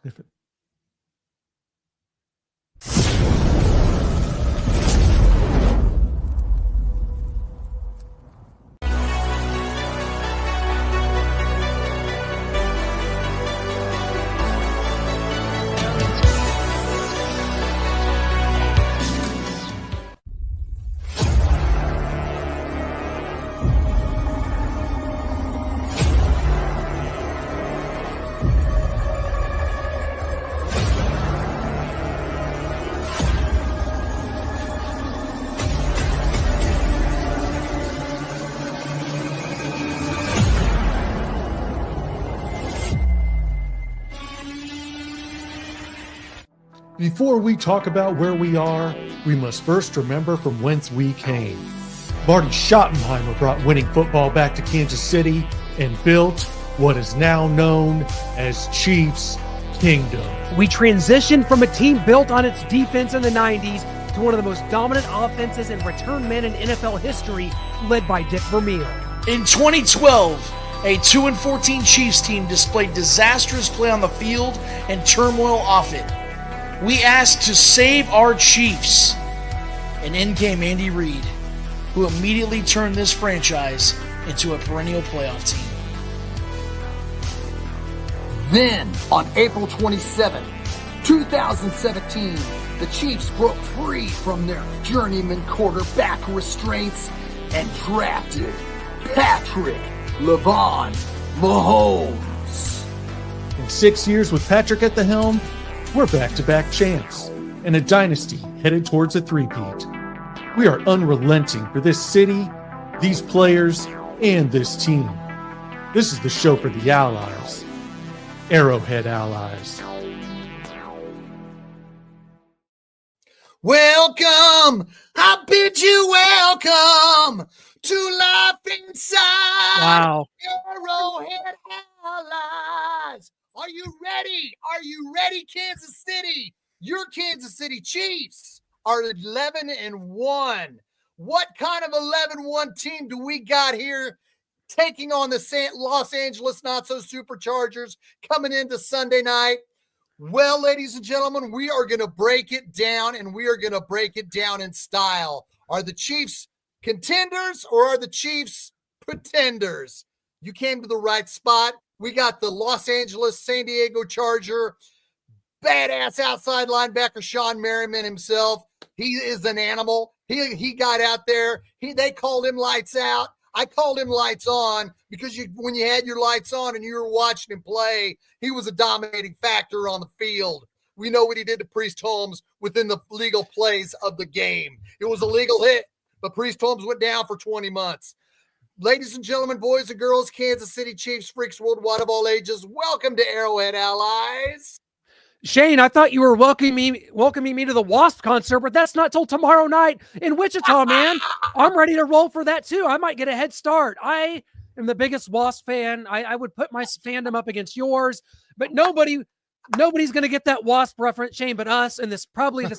Sniff it. Before we talk about where we are, we must first remember from whence we came. Marty Schottenheimer brought winning football back to Kansas City and built what is now known as Chiefs Kingdom. We transitioned from a team built on its defense in the 90s to one of the most dominant offenses and return men in NFL history, led by Dick Vermeil. In 2012, a 2-14 Chiefs team displayed disastrous play on the field and turmoil off it. We asked to save our Chiefs, and in came Andy Reid, who immediately turned this franchise into a perennial playoff team. Then, on April 27, 2017, the Chiefs broke free from their journeyman quarterback restraints and drafted Patrick LeVon Mahomes. In 6 years with Patrick at the helm, we're back-to-back champs and a dynasty headed towards a three-peat. We are unrelenting for this city, these players, and this team. This is the show for the allies. Arrowhead Allies. Welcome! I bid you welcome to life inside. Wow. Arrowhead Allies. Are you ready? Are you ready, Kansas City? Your Kansas City Chiefs are 11-1. What kind of 11-1 team do we got here taking on the Los Angeles Not-So-Superchargers coming into Sunday night? Well, ladies and gentlemen, we are going to break it down, and we are going to break it down in style. Are the Chiefs contenders or are the Chiefs pretenders? You came to the right spot. We got the Los Angeles San Diego Charger, badass outside linebacker Shawne Merriman himself. He is an animal. He got out there. They called him lights out. I called him lights on because when you had your lights on and you were watching him play, he was a dominating factor on the field. We know what he did to Priest Holmes within the legal plays of the game. It was a legal hit, but Priest Holmes went down for 20 months. Ladies and gentlemen, boys and girls, Kansas City Chiefs, freaks worldwide of all ages, welcome to Arrowhead Allies. Shane, I thought you were welcoming me to the Wasp concert, but that's not till tomorrow night in Wichita, man. I'm ready to roll for that too. I might get a head start. I am the biggest Wasp fan. I would put my fandom up against yours, but nobody's going to get that Wasp reference, Shane, but us and this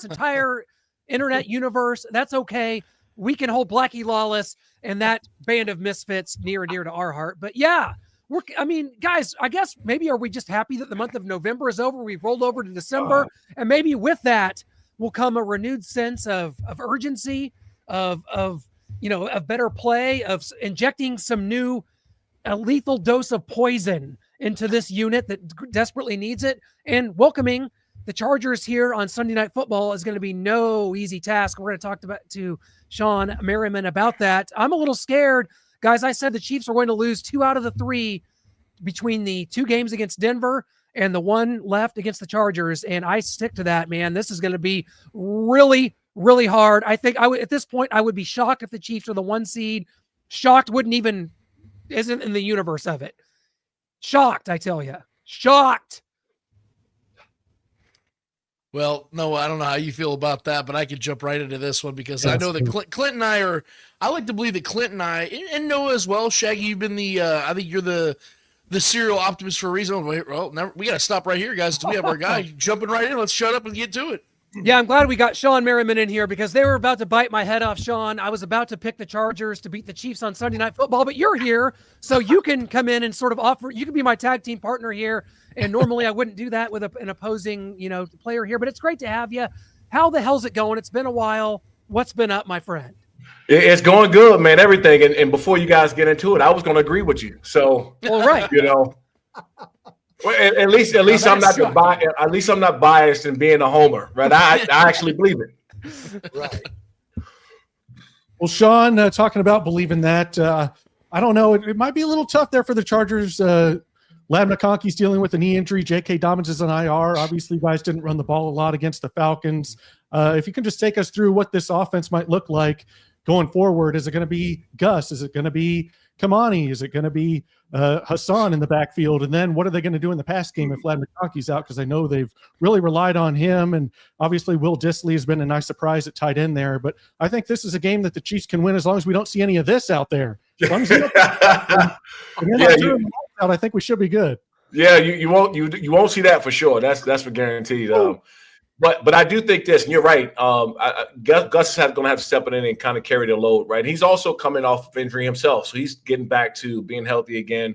entire internet universe. That's okay. We can hold Blackie Lawless and that band of misfits near and dear to our heart. But yeah, guys, I guess maybe are we just happy that the month of November is over? We've rolled over to December, and maybe with that will come a renewed sense of urgency, of better play, of injecting some new lethal dose of poison into this unit that desperately needs it, and welcoming the Chargers here on Sunday Night Football is going to be no easy task. We're going to talk to Shawne Merriman about that. I'm a little scared. Guys, I said the Chiefs are going to lose 2 out of the 3 between the 2 games against Denver and the 1 left against the Chargers, and I stick to that, man. This is going to be really, really hard. I think at this point, I would be shocked if the Chiefs are the 1 seed. Shocked isn't in the universe of it. Shocked, I tell you. Shocked. Well, no, I don't know how you feel about that, but I could jump right into this one because I know that Clint and I like to believe that Clint and I, and Noah as well, Shaggy, you've been I think you're the serial optimist for a reason. Well, we got to stop right here, guys. We have our guy jumping right in. Let's shut up and get to it. Yeah, I'm glad we got Shawne Merriman in here because they were about to bite my head off, Shawne. I was about to pick the Chargers to beat the Chiefs on Sunday Night Football, but you're here, so you can come in and sort of offer. You can be my tag team partner here And normally I wouldn't do that with an opposing, player here, but it's great to have you. How the hell's it going? It's been a while. What's been up, my friend? It's going good, man. Everything. And before you guys get into it, I was going to agree with you. So, well, right. Well, at least I'm not at least I'm not biased in being a homer, right? I actually believe it. Right. Well, Sean, talking about believing that, I don't know. It might be a little tough there for the Chargers. Lab McConkey's dealing with a knee injury. J.K. Dobbins is on IR. Obviously, you guys didn't run the ball a lot against the Falcons. If you can just take us through what this offense might look like going forward. Is it going to be Gus? Is it going to be Kamani? Is it going to be Hassan in the backfield? And then what are they going to do in the pass game if Lab McConkey's out? Because I know they've really relied on him. And obviously, Will Dissly has been a nice surprise at tight end there. But I think this is a game that the Chiefs can win as long as we don't see any of this out there. As long as I think we should be good. Yeah, you won't see that for sure. That's for guaranteed. But I do think this, and you're right. Gus is going to have to step in and kind of carry the load, right? He's also coming off of injury himself, so he's getting back to being healthy again.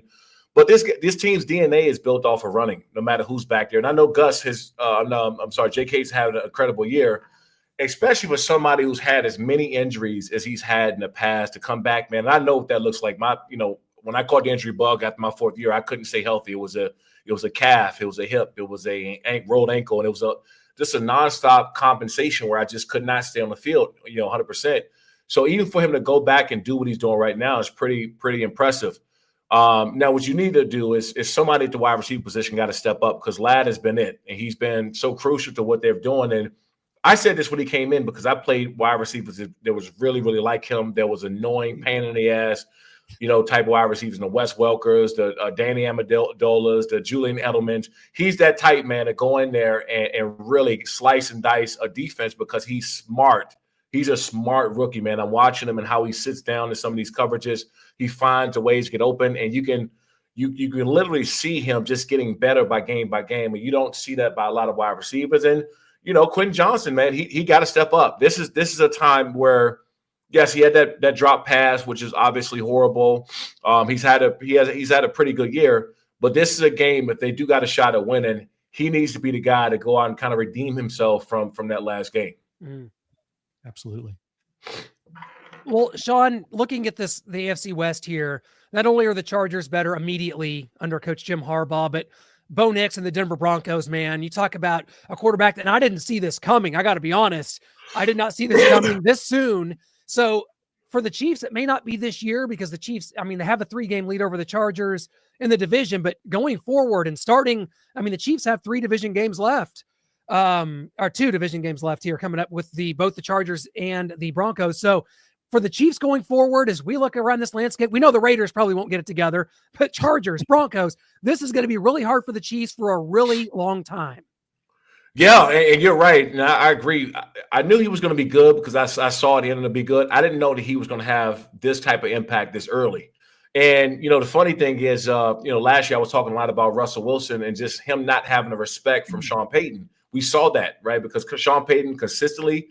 But this team's DNA is built off of running, no matter who's back there. And I know Gus JK's having an incredible year, especially with somebody who's had as many injuries as he's had in the past to come back, man. And I know what that looks like. When I caught the injury bug after my 4th year, I couldn't stay healthy. It was a calf, it was a hip, it was a rolled ankle, and it was just a nonstop compensation where I just could not stay on the field, 100%. So even for him to go back and do what he's doing right now is pretty impressive. Now, what you need to do is somebody at the wide receiver position got to step up, because Ladd has been it, and he's been so crucial to what they're doing. And I said this when he came in because I played wide receivers that was really, really like him. There was annoying, pain in the ass, type of wide receivers, the Wes Welkers, the Danny Amendolas, the Julian Edelmans. He's that type, man, to go in there and really slice and dice a defense because he's smart. He's a smart rookie, man. I'm watching him and how he sits down in some of these coverages. He finds a ways to get open, and you can literally see him just getting better by game, and you don't see that by a lot of wide receivers. And Quentin Johnson, man, he got to step up. This is a time where, yes, he had that drop pass, which is obviously horrible. He's had a pretty good year, but this is a game, if they do got a shot at winning, he needs to be the guy to go out and kind of redeem himself from that last game. Absolutely. Well, Sean, looking at the AFC West here, not only are the Chargers better immediately under Coach Jim Harbaugh, but Bo Nix and the Denver Broncos, man, you talk about a quarterback that, and I didn't see this coming. I got to be honest. I did not see this coming this soon. So for the Chiefs, it may not be this year because the Chiefs, they have a 3-game lead over the Chargers in the division, but going forward and starting, the Chiefs have 3 division games left, or 2 division games left here coming up with both the Chargers and the Broncos. So for the Chiefs going forward, as we look around this landscape, we know the Raiders probably won't get it together, but Chargers, Broncos, this is going to be really hard for the Chiefs for a really long time. Yeah, and you're right. And I agree. I knew he was going to be good because I saw it ended up be good. I didn't know that he was going to have this type of impact this early. And, the funny thing is, last year I was talking a lot about Russell Wilson and just him not having the respect from Sean Payton. We saw that, right? Because Sean Payton consistently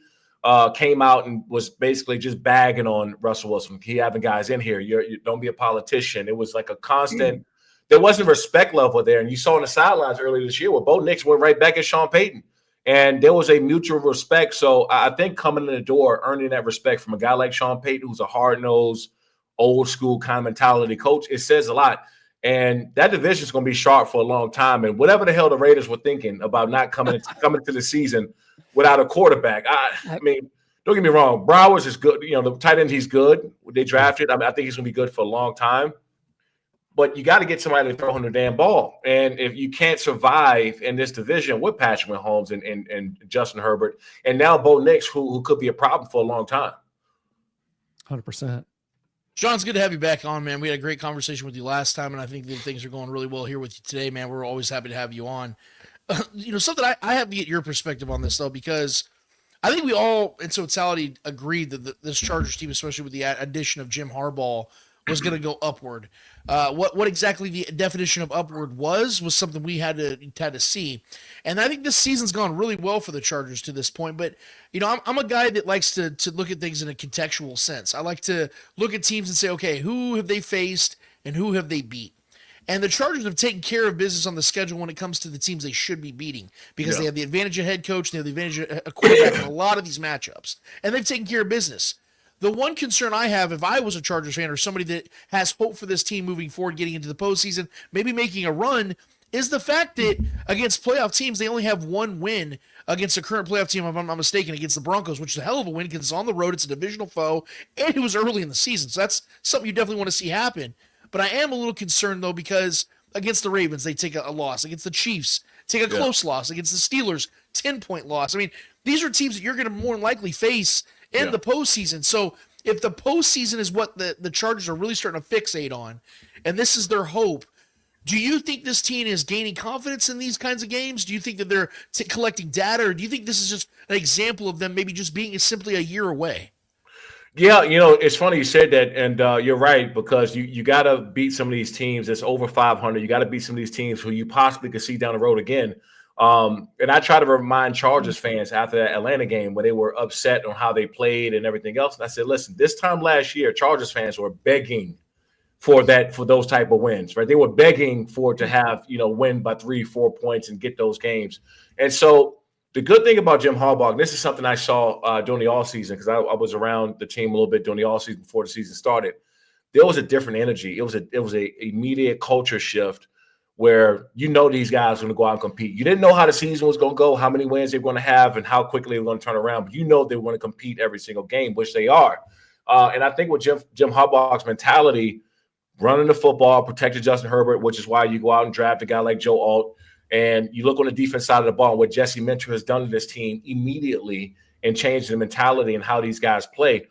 came out and was basically just bagging on Russell Wilson. He having guys in here. You don't be a politician. It was like a constant – there wasn't respect level there. And you saw on the sidelines earlier this year where Bo Nix went right back at Sean Payton. And there was a mutual respect. So I think coming in the door, earning that respect from a guy like Sean Payton, who's a hard-nosed, old-school kind of mentality coach, it says a lot. And that division is going to be sharp for a long time. And whatever the hell the Raiders were thinking about not coming to the season without a quarterback, I mean, don't get me wrong, Browers is good. The tight end, he's good. They drafted. I think he's going to be good for a long time. But you got to get somebody to throw him the damn ball. And if you can't survive in this division with Patrick Mahomes and Justin Herbert, and now Bo Nix, who could be a problem for a long time. 100%. Sean, it's good to have you back on, man. We had a great conversation with you last time, and I think that things are going really well here with you today, man. We're always happy to have you on. Something I have to get your perspective on this, though, because I think we all, in totality, agreed that this Chargers team, especially with the addition of Jim Harbaugh, was going to go upward. What exactly the definition of upward was something we had to see. And I think this season's gone really well for the Chargers to this point. But, I'm a guy that likes to look at things in a contextual sense. I like to look at teams and say, okay, who have they faced and who have they beat? And the Chargers have taken care of business on the schedule when it comes to the teams they should be beating because they have the advantage of head coach, they have the advantage of a quarterback in a lot of these matchups, and they've taken care of business. The one concern I have if I was a Chargers fan or somebody that has hope for this team moving forward, getting into the postseason, maybe making a run, is the fact that against playoff teams, they only have one win against a current playoff team, if I'm not mistaken, against the Broncos, which is a hell of a win because it's on the road, it's a divisional foe, and it was early in the season. So that's something you definitely want to see happen. But I am a little concerned, though, because against the Ravens, they take a loss. Against the Chiefs, take a close loss. Against the Steelers, 10-point loss. I mean, these are teams that you're going to more than likely face in the postseason. So if the postseason is what the Chargers are really starting to fixate on, and this is their hope, do you think this team is gaining confidence in these kinds of games? Do you think that they're collecting data, or do you think this is just an example of them maybe just being simply a year away? Yeah, it's funny you said that, and you're right, because you got to beat some of these teams that's over 500. You got to beat some of these teams who you possibly could see down the road again. And I try to remind Chargers fans after that Atlanta game where they were upset on how they played and everything else. And I said, listen, this time last year, Chargers fans were begging for those type of wins, right? They were begging for it to have, win by 3-4 points and get those games. And so the good thing about Jim Harbaugh, and this is something I saw during the offseason, because I was around the team a little bit during the offseason before the season started. There was a different energy. It was a immediate culture shift where these guys are going to go out and compete. You didn't know how the season was going to go, how many wins they were going to have, and how quickly they were going to turn around. But they were going to compete every single game, which they are. And I think with Jim Harbaugh's mentality, running the football, protecting Justin Herbert, which is why you go out and draft a guy like Joe Alt. And you look on the defense side of the ball, what Jesse Minter has done to this team immediately and changed the mentality and how these guys play.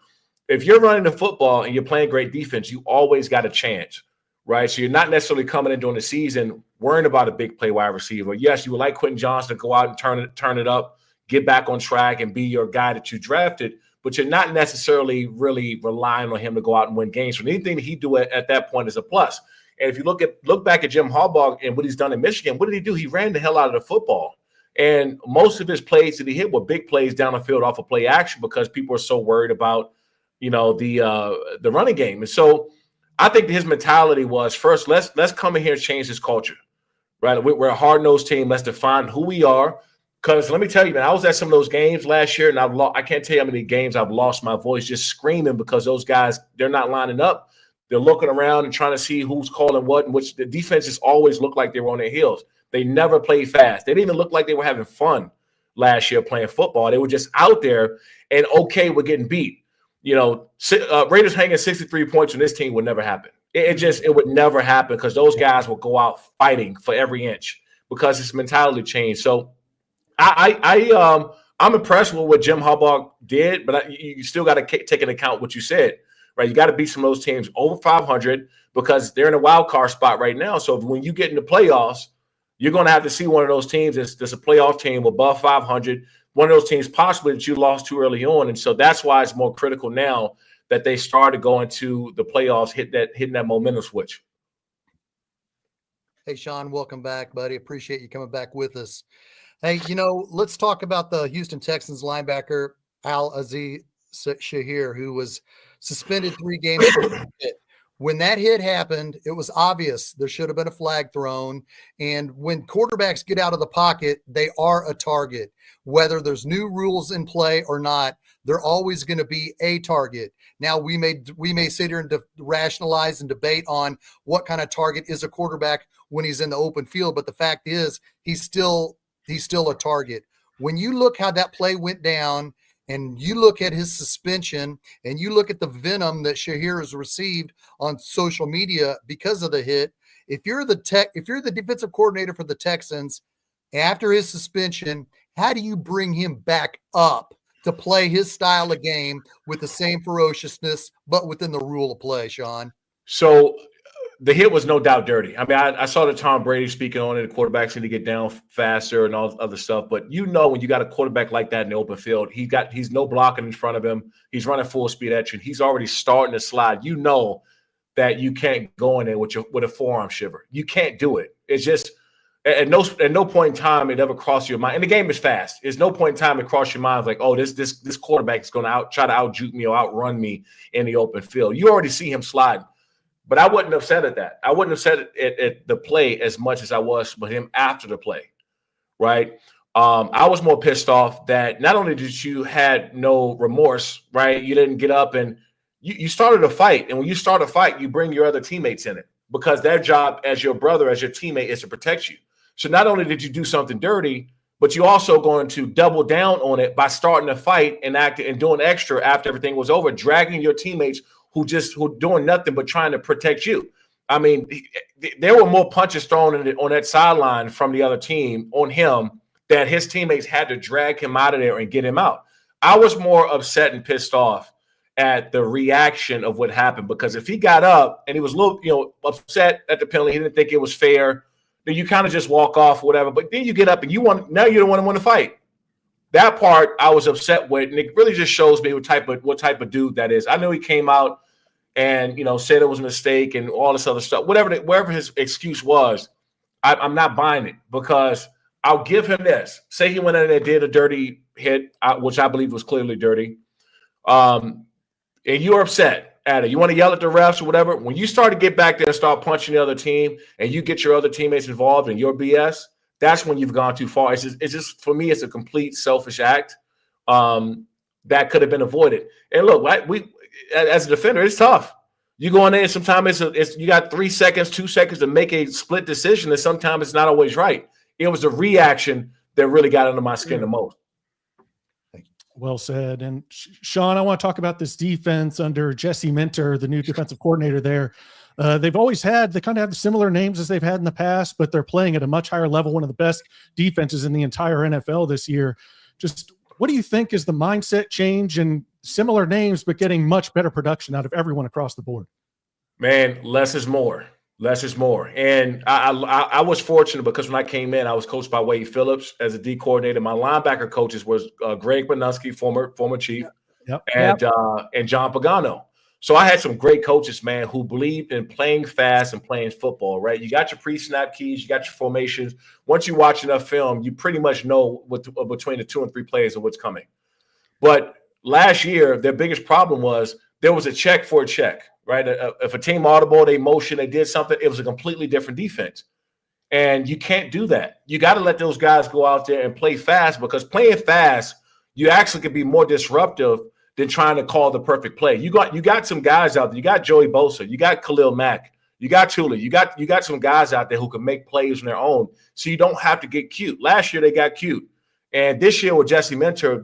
If you're running the football and you're playing great defense, you always got a chance, right? So you're not necessarily coming in during the season worrying about a big play wide receiver. Yes, you would like Quentin Johnson to go out and turn it up, get back on track and be your guy that you drafted, but you're not necessarily really relying on him to go out and win games. So anything that he do at that point is a plus. And if you look back at Jim Harbaugh and what he's done in Michigan, what did he do? He ran the hell out of the football. And most of his plays that he hit were big plays down the field off of play action because people are so worried about, the running game. And so I think his mentality was, first, let's come in here and change this culture, right? We're a hard-nosed team. Let's define who we are. Because let me tell you, man, I was at some of those games last year, and I can't tell you how many games I've lost my voice just screaming because those guys, they're not lining up. They're looking around and trying to see who's calling what, and which the defenses always look like they were on their heels. They never played fast. They didn't even look like they were having fun last year playing football. They were just out there and okay with getting beat. Raiders hanging 63 points on this team would never happen. It would never happen because those guys will go out fighting for every inch because it's mentality change. So I'm impressed with what Jim Harbaugh did, but you still got to take into account what you said. Right, you got to beat some of those teams over 500 because they're in a wild card spot right now. So when you get into playoffs, you're going to have to see one of those teams that's a playoff team above 500, one of those teams possibly that you lost too early on. And so that's why it's more critical now that they started going to the playoffs, hitting that momentum switch. Hey, Shawne, welcome back, buddy. Appreciate you coming back with us. Hey, let's talk about the Houston Texans linebacker, Al-Aziz Shahir, who was suspended 3 games for a hit. When that hit happened, it was obvious there should have been a flag thrown. And when quarterbacks get out of the pocket, they are a target. Whether there's new rules in play or not, they're always going to be a target. Now, we may sit here and rationalize and debate on what kind of target is a quarterback when he's in the open field, but the fact is he's still a target. When you look how that play went down, and you look at his suspension and you look at the venom that Shahir has received on social media because of the hit, if you're the defensive coordinator for the Texans after his suspension, how do you bring him back up to play his style of game with the same ferociousness, but within the rule of play, Shawne? So the hit was no doubt dirty. I mean, I saw the Tom Brady speaking on it. The quarterbacks need to get down faster and all other stuff. But when you got a quarterback like that in the open field, he's no blocking in front of him. He's running full speed at you. He's already starting to slide. You know that you can't go in there with a forearm shiver. You can't do it. It's just at no point in time it ever crossed your mind. And the game is fast. There's no point in time it crossed your mind like, oh, this quarterback is going to try to out-juke me or outrun me in the open field. You already see him sliding. but I wasn't upset at that. I wasn't upset at the play as much as I was with him after the play, right? I was more pissed off that not only did you had no remorse, right? You didn't get up and you started a fight. And when you start a fight, you bring your other teammates in it because their job as your brother, as your teammate, is to protect you. So not only did you do something dirty, but you also going to double down on it by starting a fight and acting and doing extra after everything was over, dragging your teammates who doing nothing but trying to protect you. I mean, there were more punches thrown on that sideline from the other team on him that his teammates had to drag him out of there and get him out. I was more upset and pissed off at the reaction of what happened, because if he got up and he was a little, upset at the penalty, he didn't think it was fair, then you kind of just walk off or whatever. But then you get up and now you don't want to win the fight. That part I was upset with, and it really just shows me what type of dude that is. I know he came out and said it was a mistake and all this other stuff. Whatever his excuse was, I'm not buying it, because I'll give him this. Say he went in there and did a dirty hit, which I believe was clearly dirty, and you're upset at it. You want to yell at the refs or whatever. When you start to get back there and start punching the other team, and you get your other teammates involved in your BS, that's when you've gone too far. It's just for me, it's a complete selfish act that could have been avoided. And look, we as a defender, it's tough. You go in there, and sometimes you got 3 seconds, 2 seconds to make a split decision, and sometimes it's not always right. It was the reaction that really got under my skin the most. Well said. And Shawne, I want to talk about this defense under Jesse Minter, the new defensive coordinator there. They kind of have similar names as they've had in the past, but they're playing at a much higher level, one of the best defenses in the entire NFL this year. Just what do you think is the mindset change, and similar names, but getting much better production out of everyone across the board? Man, less is more. Less is more. And I was fortunate because when I came in, I was coached by Wade Phillips as a D coordinator. My linebacker coaches was Greg Bernusky, former chief, and John Pagano. So I had some great coaches, man, who believed in playing fast and playing football, right? You got your pre-snap keys, you got your formations. Once you watch enough film, you pretty much know between the 2 and 3 plays of what's coming. But last year, their biggest problem was there was a check for a check, right? If a team audible, they motion, they did something, it was a completely different defense. And you can't do that. You got to let those guys go out there and play fast, because playing fast, you actually can be more disruptive than trying to call the perfect play. You got some guys out there. You got Joey Bosa. You got Khalil Mack. You got Tula. You got some guys out there who can make plays on their own, so you don't have to get cute. Last year, they got cute. And this year with Jesse Minter,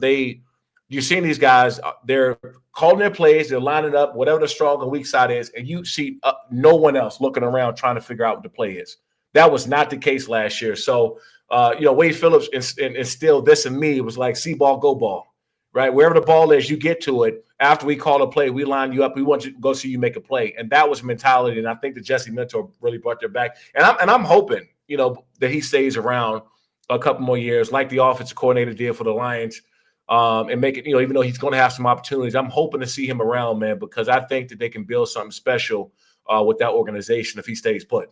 you're seeing these guys, they're calling their plays, they're lining up, whatever the strong and weak side is, and you see no one else looking around trying to figure out what the play is. That was not the case last year. So, Wade Phillips instilled this in me. It was like, see ball, go ball, right? Wherever the ball is, you get to it. After we call a play, we line you up. We want you to go see you make a play. And that was mentality. And I think that Jesse Minter really brought that back. And I'm hoping, that he stays around a couple more years, like the offensive coordinator did for the Lions. And make it, even though he's going to have some opportunities, I'm hoping to see him around, man, because I think that they can build something special with that organization if he stays put.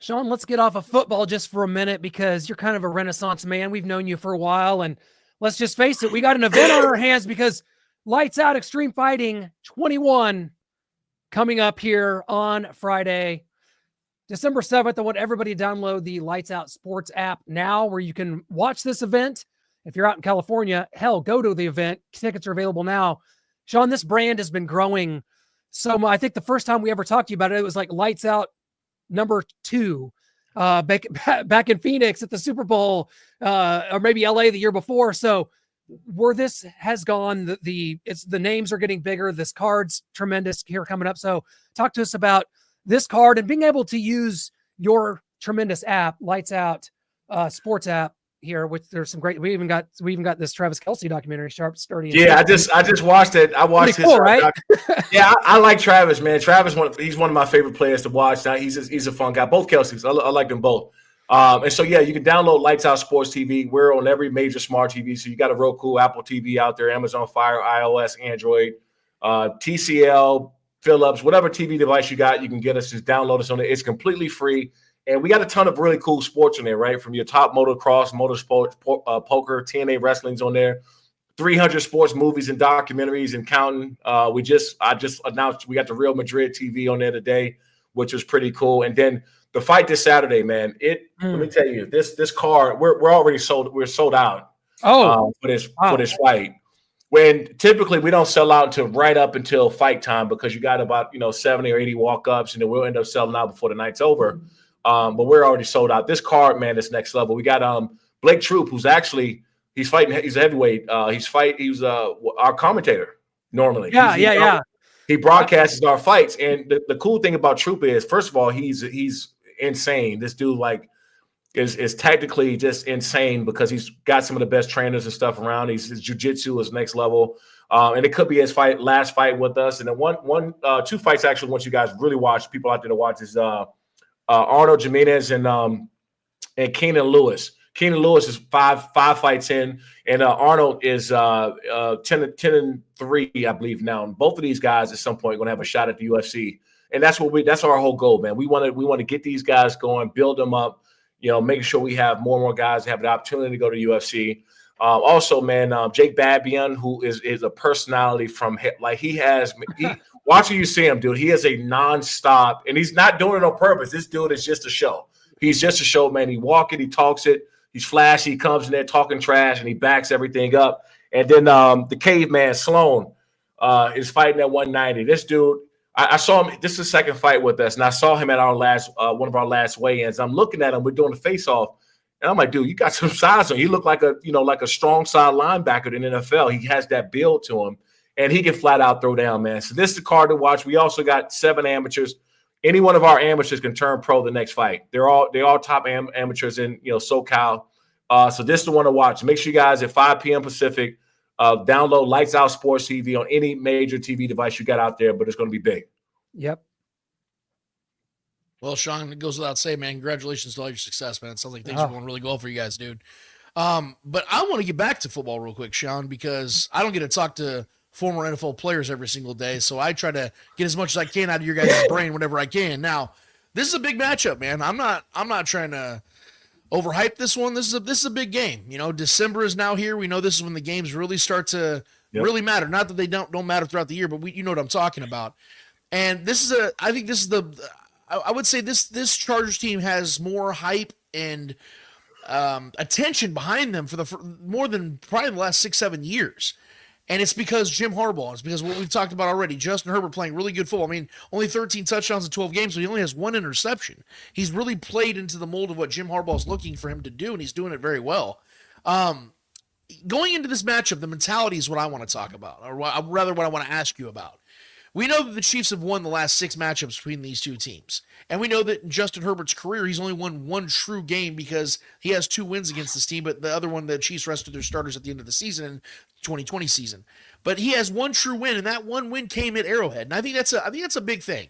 Shawne, let's get off of football just for a minute, because you're kind of a Renaissance man. We've known you for a while, and let's just face it, we got an event on our hands, because Lights Out Extreme Fighting 21 coming up here on Friday, December 7th. I want everybody to download the Lights Out Sports app now, where you can watch this event. If you're out in California, hell, go to the event. Tickets are available now. Shawne, this brand has been growing so much. I think the first time we ever talked to you about it, it was like Lights Out number 2 back in Phoenix at the Super Bowl, or maybe LA the year before. So where this has gone, the names are getting bigger. This card's tremendous here coming up. So talk to us about this card and being able to use your tremendous app, Lights Out Sports app here, which there's some great, we even got this Travis Kelce documentary, Sharp, Sturdy. Yeah, I just watched it. I watched his, cool, right? Yeah, I like Travis, man. Travis, he's one of my favorite players to watch. Now he's a fun guy. Both Kelce's, I like them both. And so, yeah, you can download Lights Out Sports TV. We're on every major smart TV. So you got a Roku, Apple TV out there, Amazon Fire, iOS, Android, TCL, Philips, whatever TV device you got, you can get us. Just download us on it. It's completely free. And we got a ton of really cool sports in there, right? From your top motocross, motorsports, poker, TNA wrestling's on there, 300 sports movies and documentaries and counting. I just announced we got the Real Madrid TV on there today, which was pretty cool. And then the fight this Saturday, man. Let me tell you, this card we're already sold. We're sold out. For this fight. When typically we don't sell out until fight time because you got about 70 or 80 walk-ups, and then we'll end up selling out before the night's over. But we're already sold out. This card, man, is next level. We got Blake Troop, who's actually. He's fighting. He's a heavyweight. He's our commentator normally. Yeah. He broadcasts our fights, and the cool thing about Troop is, first of all, he's insane. This dude is technically just insane because he's got some of the best trainers and stuff around. His jiu-jitsu is next level, and it could be his last fight with us. And then two fights actually. Once you guys really watch, people out there to watch is Arnold Jimenez and Keenan Lewis. Keenan Lewis is five fights in, and Arnold is 10-3, I believe now. And both of these guys at some point are going to have a shot at the UFC, and that's our whole goal, man. We want to get these guys going, build them up, making sure we have more and more guys have the opportunity to go to UFC. Also, man, Jake Babian, who is a personality from watching you see him, dude. He is a nonstop, and he's not doing it on purpose. This dude is just a show. He's just a show, man. He walks it, he talks it. He's flashy. He comes in there talking trash, and he backs everything up. And then the caveman, Sloan, is fighting at 190. This dude, I saw him. This is the second fight with us, and I saw him at our one of our last weigh-ins. I'm looking at him. We're doing the face-off, and I'm like, dude, you got some size on you. He looked like a strong side linebacker in the NFL. He has that build to him, and he can flat out throw down, man. So this is the card to watch. We also got 7 amateurs. Any one of our amateurs can turn pro the next fight. They're all top amateurs in SoCal. So this is the one to watch. Make sure you guys at 5 p.m. Pacific download Lights Out Sports TV on any major TV device you got out there. But it's going to be big. Yep. Well, Shawne, it goes without saying, man. Congratulations to all your success, man. It sounds like things are going really well for you guys, dude. But I want to get back to football real quick, Shawne, because I don't get to talk to former NFL players every single day, so I try to get as much as I can out of your guys' brain whenever I can. Now, this is a big matchup, man. I'm not trying to overhype this one. This is a big game. December is now here. We know this is when the games really start to really matter. Not that they don't matter throughout the year, but you know what I'm talking about. And I would say this Chargers team has more hype and attention behind them for more than probably the last 6-7 years. And it's because Jim Harbaugh. It's because what we've talked about already. Justin Herbert playing really good football. I mean, only 13 touchdowns in 12 games, but he only has 1 interception. He's really played into the mold of what Jim Harbaugh is looking for him to do, and he's doing it very well. Going into this matchup, the mentality is what I want to talk about, or rather what I want to ask you about. We know that the Chiefs have won the last 6 matchups between these two teams. And we know that in Justin Herbert's career, he's only won 1 true game because he has 2 wins against this team, but the other one, the Chiefs rested their starters at the end of the season in 2020 season. But he has 1 true win, and that 1 win came at Arrowhead. And I think that's a big thing.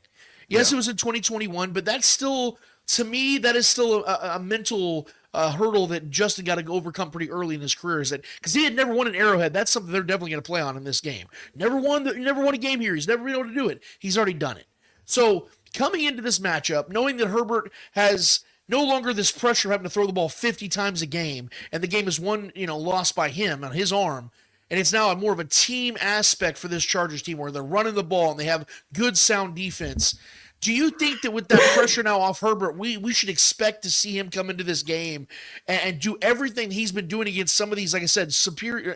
Yes, It was in 2021, but that's still, to me, that is still a mental hurdle that Justin got to overcome pretty early in his career. Is that because he had never won an Arrowhead? That's something they're definitely going to play on in this game. Never won a game here. He's never been able to do it. He's already done it. So coming into this matchup, knowing that Herbert has no longer this pressure of having to throw the ball 50 times a game, and the game is lost by him on his arm, and it's now more of a team aspect for this Chargers team where they're running the ball and they have good, sound defense. Do you think that with that pressure now off Herbert, we should expect to see him come into this game and do everything he's been doing against some of these, like I said,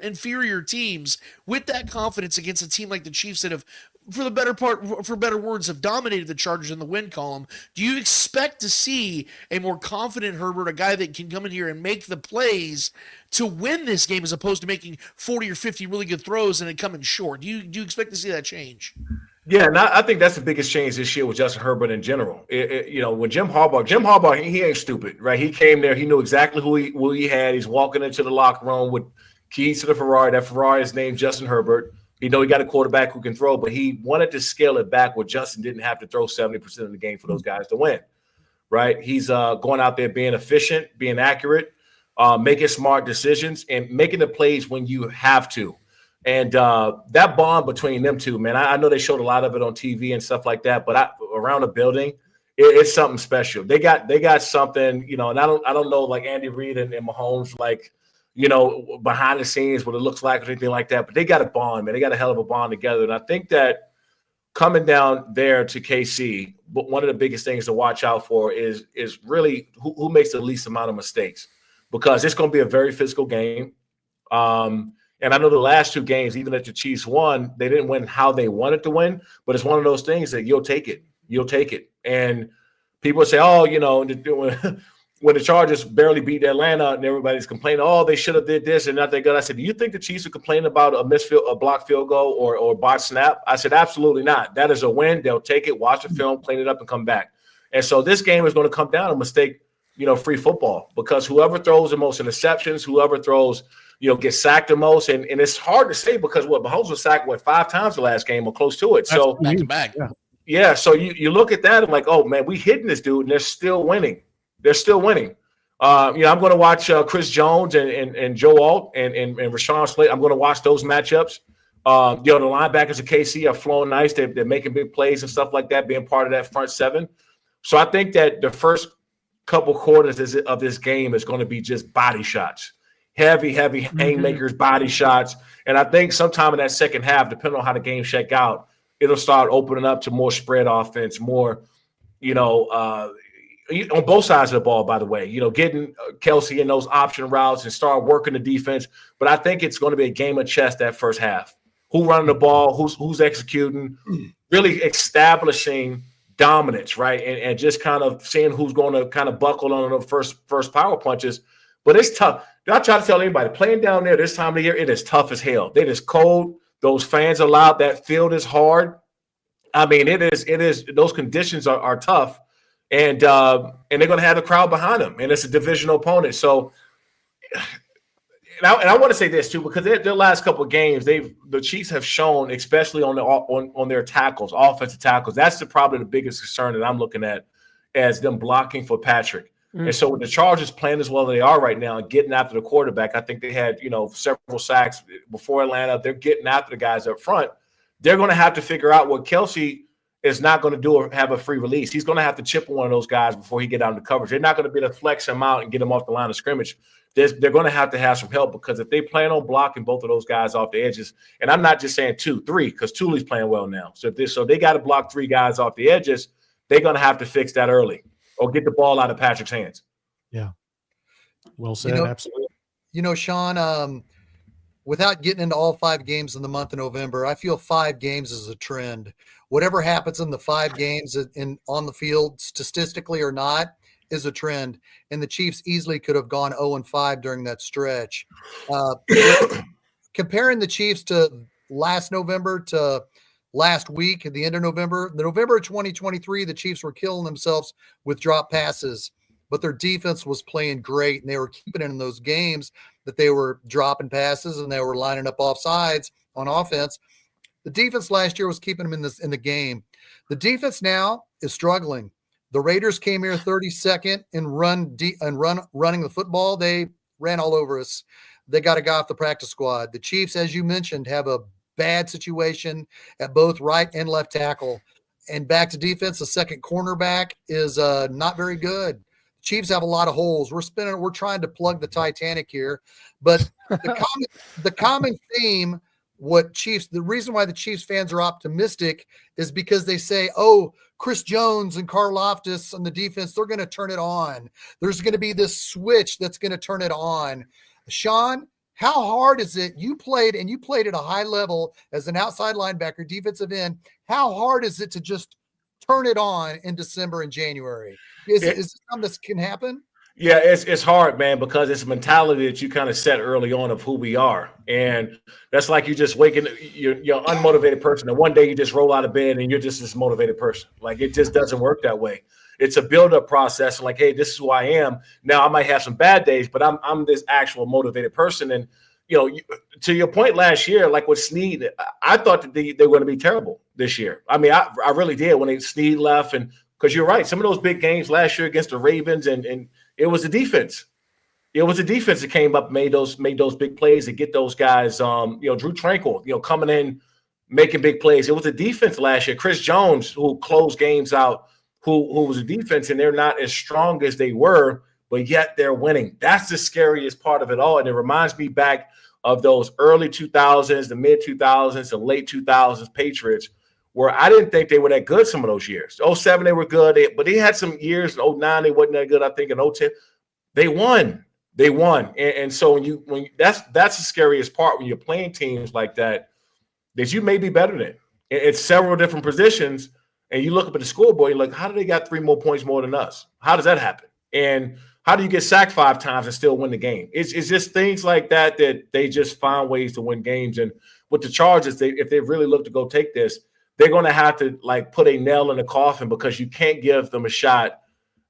inferior teams with that confidence against a team like the Chiefs that have, for better words, have dominated the Chargers in the win column? Do you expect to see a more confident Herbert, a guy that can come in here and make the plays to win this game as opposed to making 40 or 50 really good throws and it coming short? Do you expect to see that change? Yeah, and I think that's the biggest change this year with Justin Herbert in general. When Jim Harbaugh, he ain't stupid, right? He came there, he knew exactly who he had. He's walking into the locker room with keys to the Ferrari. That Ferrari is named Justin Herbert. He got a quarterback who can throw, but he wanted to scale it back where Justin didn't have to throw 70% of the game for those guys to win, right? He's going out there being efficient, being accurate, making smart decisions, and making the plays when you have to. And that bond between them two, man, I know they showed a lot of it on TV and stuff like that, but around the building, it's something special. They got something, and I don't know, like Andy Reid and Mahomes, like, behind the scenes, what it looks like or anything like that. But they got a bond, man. They got a hell of a bond together. And I think that coming down there to KC, but one of the biggest things to watch out for is really who makes the least amount of mistakes, because it's going to be a very physical game. And I know the last 2 games, even if the Chiefs won, they didn't win how they wanted to win, but it's one of those things that you'll take it. You'll take it. And people say, oh, when the Chargers barely beat Atlanta and everybody's complaining, oh, they should have did this and not that good. I said, do you think the Chiefs are complaining about a blocked field goal or botched snap? I said, absolutely not. That is a win. They'll take it, watch the film, clean it up, and come back. And so this game is going to come down to mistake-free football, because whoever throws the most interceptions, whoever throws – get sacked the most. And it's hard to say because Mahomes was sacked, 5 times the last game or close to it. So back to back. Yeah. So you look at that and like, oh, man, we hitting this dude and they're still winning. They're still winning. I'm going to watch Chris Jones and Joe Alt and Rashawn Slater. I'm going to watch those matchups. The linebackers of KC are flowing nice. They're making big plays and stuff like that, being part of that front 7. So I think that the first couple quarters of this game is going to be just body shots. Heavy haymakers, body shots. And I think sometime in that second half, depending on how the game shake out, it'll start opening up to more spread offense, more, on both sides of the ball, by the way, getting Kelsey in those option routes and start working the defense. But I think it's going to be a game of chess that first half. Who running the ball, who's executing, really establishing dominance, right? And just kind of seeing who's going to kind of buckle on the first power punches. But it's tough. I try to tell anybody, playing down there this time of the year, it is tough as hell. It is cold. Those fans are loud. That field is hard. I mean, it is. Those conditions are tough, and they're going to have the crowd behind them, and it's a divisional opponent. So, and I want to say this too, because their last couple of games, the Chiefs have shown, especially on their tackles, offensive tackles. That's probably the biggest concern that I'm looking at, as them blocking for Patrick. And so with the Chargers playing as well as they are right now and getting after the quarterback, I think they had, several sacks before Atlanta. They're getting after the guys up front. They're going to have to figure out what Kelsey is not going to do or have a free release. He's going to have to chip one of those guys before he get out into coverage. They're not going to be able to flex him out and get him off the line of scrimmage. They're going to have some help, because if they plan on blocking both of those guys off the edges, and I'm not just saying 2, 3, because Tuli's playing well now. So they got to block 3 guys off the edges, they're going to have to fix that early or get the ball out of Patrick's hands. Yeah. Well said. Absolutely. Shawne, without getting into all 5 games in the month of November, I feel 5 games is a trend. Whatever happens in the 5 games on the field, statistically or not, is a trend. And the Chiefs easily could have gone 0-5 during that stretch. Comparing the Chiefs to last November to last week at the end of November, the November of 2023, the Chiefs were killing themselves with drop passes, but their defense was playing great, and they were keeping it in those games that they were dropping passes and they were lining up offsides on offense. The defense last year was keeping them in the game. The defense now is struggling. The Raiders came here 32nd in running the football. They ran all over us. They got a guy off the practice squad. The Chiefs, as you mentioned, have a bad situation at both right and left tackle. And back to defense, the second cornerback is not very good. Chiefs have a lot of holes. We're trying to plug the Titanic here, but the common theme, the reason why the Chiefs fans are optimistic is because they say, oh, Chris Jones and Karlaftis on the defense, they're going to turn it on. There's going to be this switch that's going to turn it on. Shawne, how hard is it? You played at a high level as an outside linebacker, defensive end. How hard is it to just turn it on in December and January? Is this something that can happen? Yeah, it's hard, man, because it's a mentality that you kind of set early on of who we are. And that's like you just you're an unmotivated person, and one day you just roll out of bed and you're just this motivated person. Like, it just doesn't work that way. It's a build-up process. Like, hey, this is who I am. Now, I might have some bad days, but I'm this actual motivated person. And, to your point last year, like with Snead, I thought that they were going to be terrible this year. I mean, I really did when Snead left. And because you're right, some of those big games last year against the Ravens, and it was the defense. It was the defense that came up, made those big plays to get those guys. Drew Tranquil, coming in, making big plays. It was the defense last year. Chris Jones, who closed games out, who was a defense, and they're not as strong as they were but yet they're winning. That's the scariest part of it all. And it reminds me back of those early 2000s, the mid 2000s, the late 2000s Patriots, where I didn't think they were that good some of those years. 07, they were good, but they had some years. 09, they wasn't that good. I think in 010, they won. They won. And so when that's the scariest part when you're playing teams like that you may be better than. It's several different positions, and you look up at the scoreboard, you're like, how do they got 3 more points more than us? How does that happen? And how do you get sacked 5 times and still win the game? It's just things like that they just find ways to win games. And with the Chargers, if they really look to go take this, they're going to have to like put a nail in the coffin, because you can't give them a shot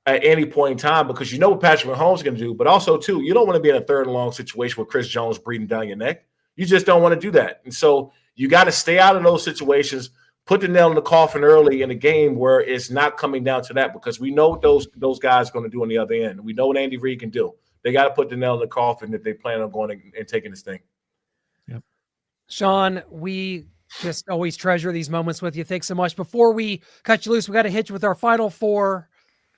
at any point in time, because you know what Patrick Mahomes is going to do. But also, too, you don't want to be in a 3rd and long situation with Chris Jones breathing down your neck. You just don't want to do that. And so you got to stay out of those situations, put the nail in the coffin early in the game where it's not coming down to that, because we know what those guys are going to do on the other end. We know what Andy Reid can do. They got to put the nail in the coffin if they plan on going and taking this thing. Yep. Shawne, we just always treasure these moments with you. Thanks so much. Before we cut you loose, we got to hit you with our final 4.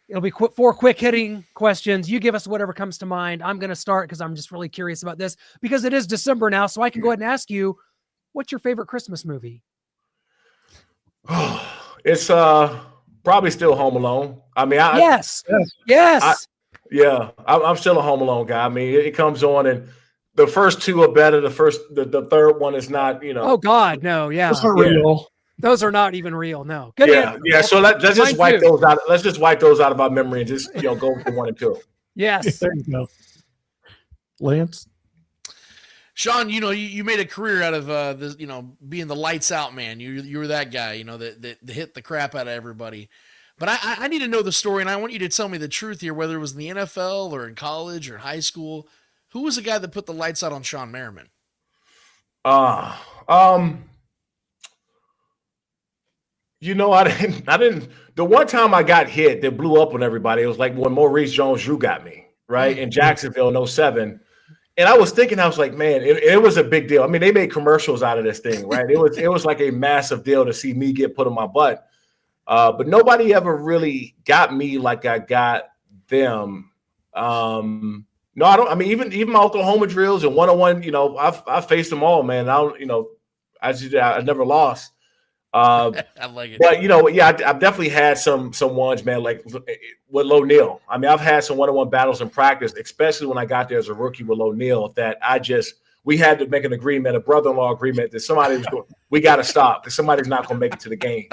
It'll be 4 quick-hitting questions. You give us whatever comes to mind. I'm going to start because I'm just really curious about this, because it is December now, so I can go ahead and ask you, what's your favorite Christmas movie? It's probably still Home Alone. I mean, Yes. I'm still a Home Alone guy. I mean, it comes on, and the first 2 are better. The 3rd one is not. Oh God, no, yeah. Those are real. Those are not even real. No. Good answer. Yeah. So let's just wipe those out. Let's just wipe those out of our memory and just go with the 1 and 2. Yes. There you go. Lance? Shawne, you made a career out of this, being the lights out man. You were that guy, that hit the crap out of everybody. But I need to know the story, and I want you to tell me the truth here, whether it was in the NFL or in college or in high school. Who was the guy that put the lights out on Shawne Merriman? I didn't. The one time I got hit that blew up on everybody, it was like when Maurice Jones-Drew got me, right, in Jacksonville in 07. And I was thinking, I was like, man, it was a big deal. I mean, they made commercials out of this thing, right? It was like a massive deal to see me get put on my butt. But nobody ever really got me like I got them. No, I don't. I mean, even my Oklahoma drills and 101, I've faced them all, man. I never lost. I like it. But I've definitely had some ones, man, like with Lo Neal. I mean, I've had some 1-on-1 battles in practice, especially when I got there as a rookie with Lo Neal, that we had to make an agreement, a brother-in-law agreement, that we got to stop because somebody's not going to make it to the game.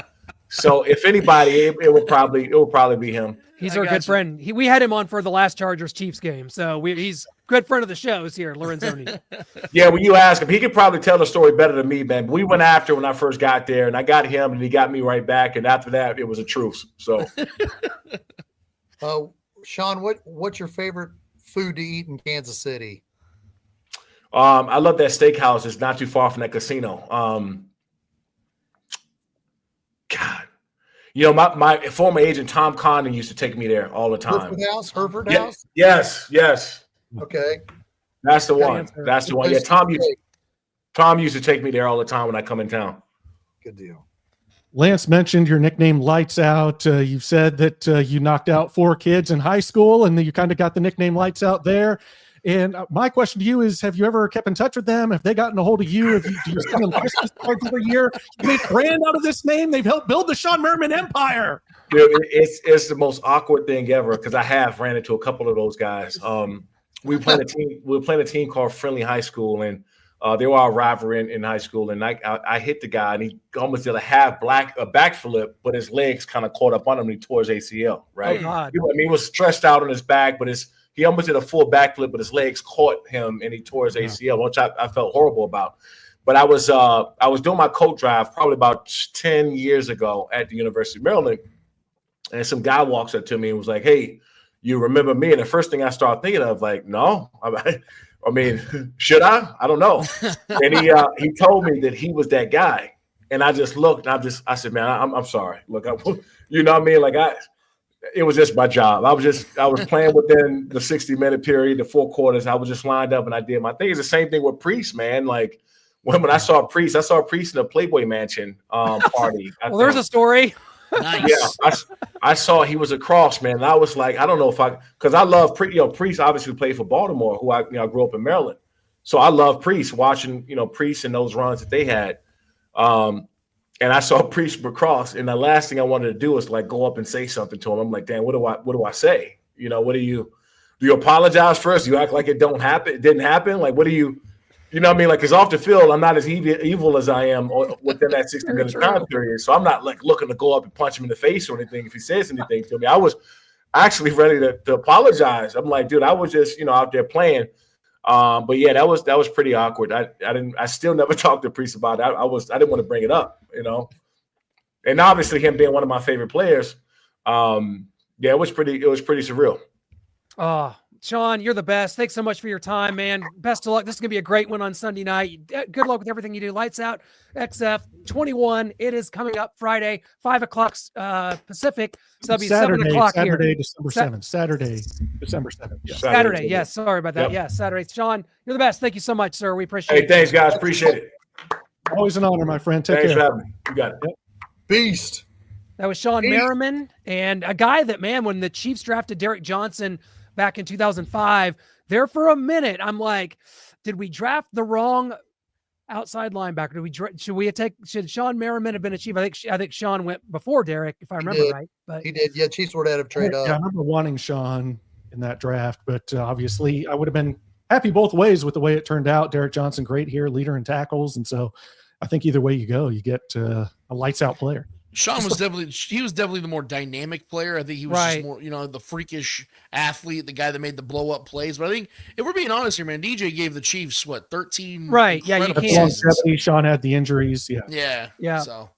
So if anybody, it will probably be him. He's our good friend. We had him on for the last Chargers Chiefs game, so he's good friend of the shows here, Lorenzoni. Yeah, when you ask him, he could probably tell the story better than me, man. But we went after when I first got there, and I got him, and he got me right back. And after that, it was a truce. So, Shawne, what's your favorite food to eat in Kansas City? I love that steakhouse. It's not too far from that casino. God. My former agent, Tom Condon, used to take me there all the time. Hereford House? Yes. Okay. That's the one. That's the one. Yeah, Tom used to take me there all the time when I come in town. Good deal. Lance mentioned your nickname Lights Out. You've said that you knocked out 4 kids in high school, and you kind of got the nickname Lights Out there. And my question to you is, have you ever kept in touch with them? Have they gotten a hold of you? Do you send them Christmas cards every year? You make brand out of this name. They've helped build the Shawne Merriman empire. Dude, it's the most awkward thing ever because I have ran into a couple of those guys. We were playing a team called Friendly High School, and they were our rivalry in high school. And I hit the guy, and he almost did a backflip, but his legs kind of caught up on him, and he tore his ACL. Right? Oh, God. He was stretched out on his back, but he almost did a full backflip, but his legs caught him, and he tore his ACL, which I felt horrible about. But I was doing my coat drive probably about 10 years ago at the University of Maryland, and some guy walks up to me and was like, "Hey, you remember me?" And the first thing I started thinking of, like, no, I mean, should I? I don't know. And he told me that he was that guy, and I just looked, and I said, "Man, I'm sorry. Look, you know what I mean? Like it was just my job. I was playing within the 60-minute period, the 4 quarters. I was just lined up and I did my thing. It's the same thing with Priest, man. Like when I saw Priest in a Playboy Mansion party. Well, there's a story. Nice. Yeah, I saw he was across, man. And I was like, I don't know if because I love Priest obviously played for Baltimore, who I grew up in Maryland. So I love Priest, watching, Priest and those runs that they had. And I saw Priest across, and the last thing I wanted to do was like go up and say something to him. I'm like, damn, what do I say? What do you apologize first? Do you act like it didn't happen? Like, what do you know what I mean? Like, because off the field, I'm not as evil as I am within that 60-minute time period. So I'm not like looking to go up and punch him in the face or anything if he says anything to me. I was actually ready to apologize. I'm like, dude, I was just, out there playing. But yeah, that was pretty awkward. I still never talked to Priest about it. I didn't want to bring it up, and obviously him being one of my favorite players. Yeah, it was pretty surreal. Oh, Shawne, you're the best. Thanks so much for your time, man. Best of luck. This is going to be a great one on Sunday night. Good luck with everything you do. Lights out, XF 21. It is coming up Friday, 5 o'clock Pacific. So that'll be 7 o'clock Saturday, here. December 7th. Saturday, December 7th. Yeah. Saturday. Yes. Sorry about that. Yep. Yeah. Saturday. Shawne, you're the best. Thank you so much, sir. We appreciate it. Hey, thanks, guys. Appreciate it. Always an honor, my friend. Take Thanks care. for having me. You got it. Yep. Beast. That was Shawne Merriman, and a guy that, man, when the Chiefs drafted Derek Johnson back in 2005, there for a minute, I'm like, did we draft the wrong outside linebacker? Should Shawne Merriman have been a Chief? I think Shawne went before Derek, if I remember right. But He did. Yeah, Chiefs would have trade up. Yeah, I remember wanting Shawne in that draft, but obviously I would have been happy both ways with the way it turned out. Derek Johnson, great here, leader in tackles, and so I think either way you go, you get a lights out player. Shawne was definitely the more dynamic player. I think he was just more, the freakish athlete, the guy that made the blow up plays. But I think if we're being honest here, man, DJ gave the Chiefs 13. Right. Yeah, you can't. Shawne had the injuries. Yeah. Yeah. So.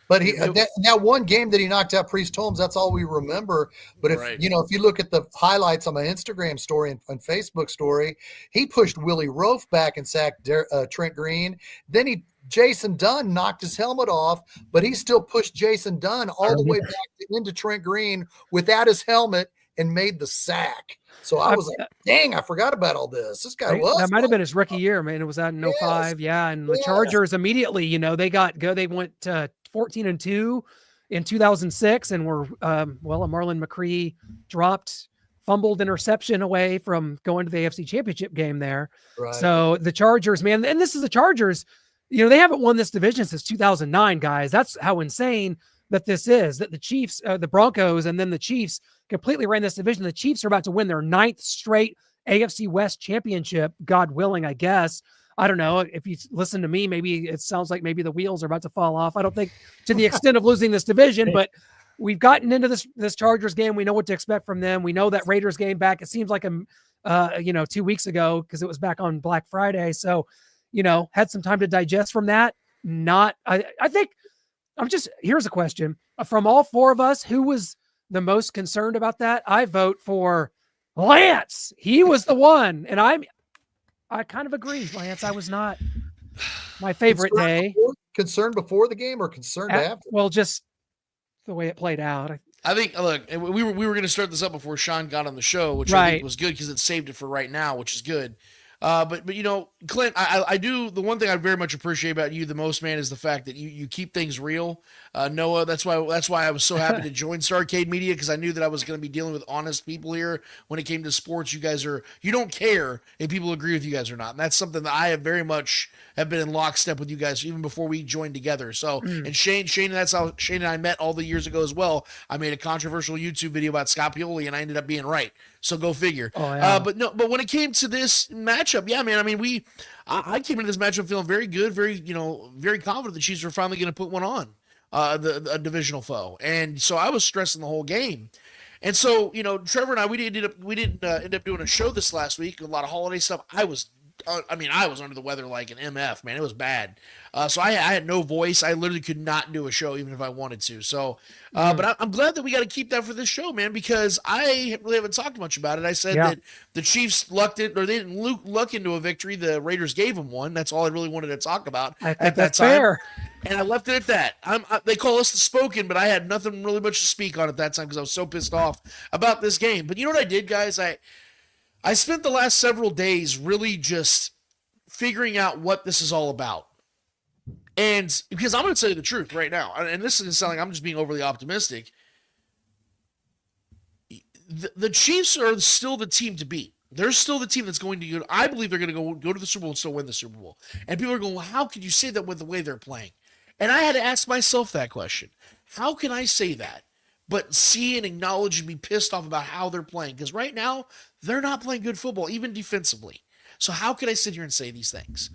But that one game that he knocked out Priest Holmes, that's all we remember. But if you look at the highlights on my Instagram story and Facebook story, he pushed Willie Roaf back and sacked Trent Green. Then Jason Dunn knocked his helmet off, but he still pushed Jason Dunn all the way back into Trent Green without his helmet and made the sack. So I was like, dang, I forgot about all this. This guy was. That might have been his rookie year, man. It was out in 05. Yeah. And the Chargers immediately, they went to 14-2 in 2006 and were, a Marlon McCree fumbled interception away from going to the AFC Championship game there. Right. So the Chargers, man, and this is the Chargers, they haven't won this division since 2009, guys. That's how insane that this is, that the Chiefs, the Broncos, and then the Chiefs completely ran this division. The Chiefs are about to win their 9th straight AFC West championship, God willing, I guess. I don't know. If you listen to me, maybe it sounds like maybe the wheels are about to fall off. I don't think to the extent of losing this division, but we've gotten into this Chargers game. We know what to expect from them. We know that Raiders game back. It seems like 2 weeks ago because it was back on Black Friday. So, had some time to digest from that. I think here's a question from all four of us. Who was the most concerned about that? I vote for Lance. He was the one. And I kind of agree, Lance. I was not my favorite day. Concerned before the game or concerned after? Well, just the way it played out. I think, look, we were going to start this up before Shawne got on the show, which I think was good because it saved it for right now, which is good. But Clint, I do, the one thing I very much appreciate about you the most, man, is the fact that you keep things real. Noah, that's why I was so happy to join Starcade Media, because I knew that I was going to be dealing with honest people here when it came to sports. You don't care if people agree with you guys or not. And that's something that I have very much have been in lockstep with you guys even before we joined together. So, and Shane, that's how Shane and I met all the years ago as well. I made a controversial YouTube video about Scott Pioli and I ended up being right. So go figure. Oh, yeah. But when it came to this matchup, yeah, man, I mean, I came into this matchup feeling very good, very confident the Chiefs were finally going to put one on a divisional foe. And so I was stressing the whole game. And so, Trevor and I, we didn't end up doing a show this last week, a lot of holiday stuff. I was under the weather like an MF, man. It was bad. So I had no voice. I literally could not do a show even if I wanted to. So, but I'm glad that we got to keep that for this show, man, because I really haven't talked much about it. I said that the Chiefs they didn't luck into a victory. The Raiders gave them one. That's all I really wanted to talk about at that time. Fair. And I left it at that. They call us the spoken, but I had nothing really much to speak on at that time because I was so pissed off about this game. But you know what I did, guys? I spent the last several days really just figuring out what this is all about. And because I'm going to tell you the truth right now, and this doesn't sound like I'm just being overly optimistic, the Chiefs are still the team to beat. They're still the team that's going to I believe they're going to go to the Super Bowl and still win the Super Bowl. And people are going, well, how could you say that with the way they're playing? And I had to ask myself that question. How can I say that, but see and acknowledge and be pissed off about how they're playing? Because right now, they're not playing good football, even defensively. So how could I sit here and say these things?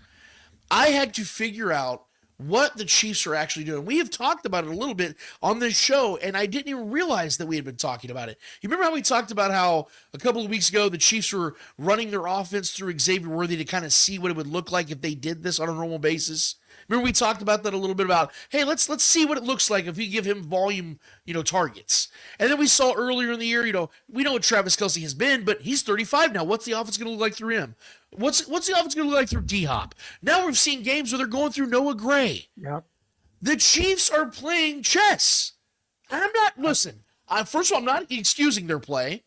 I had to figure out what the Chiefs are actually doing. We have talked about it a little bit on this show, and I didn't even realize that we had been talking about it. You remember how we talked about how a couple of weeks ago the Chiefs were running their offense through Xavier Worthy to kind of see what it would look like if they did this on a normal basis? Remember we talked about that a little bit about, hey, let's see what it looks like if we give him volume, targets. And then we saw earlier in the year, we know what Travis Kelce has been, but he's 35 now. What's the offense going to look like through him? What's the offense going to look like through D-Hop? Now we've seen games where they're going through Noah Gray. Yep. The Chiefs are playing chess. And first of all, I'm not excusing their play.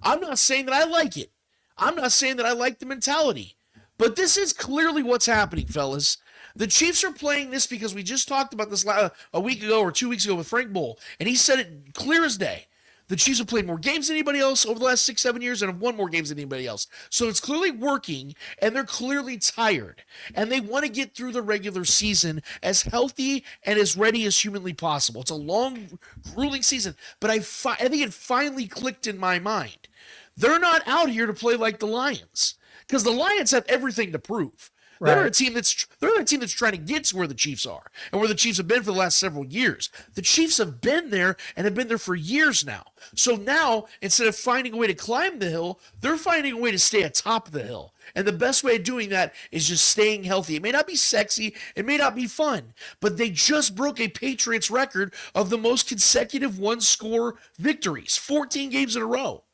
I'm not saying that I like it. I'm not saying that I like the mentality. But this is clearly what's happening, fellas. The Chiefs are playing this because we just talked about this a week ago or 2 weeks ago with Frank Bull, and he said it clear as day. The Chiefs have played more games than anybody else over the last 6-7 years and have won more games than anybody else. So it's clearly working, and they're clearly tired. And they want to get through the regular season as healthy and as ready as humanly possible. It's a long, grueling season, but I think it finally clicked in my mind. They're not out here to play like the Lions, because the Lions have everything to prove. Right. They're a team that's trying to get to where the Chiefs are and where the Chiefs have been for the last several years. The Chiefs have been there and have been there for years now. So now, instead of finding a way to climb the hill, they're finding a way to stay atop the hill. And the best way of doing that is just staying healthy. It may not be sexy, it may not be fun, but they just broke a Patriots record of the most consecutive one-score victories, 14 games in a row.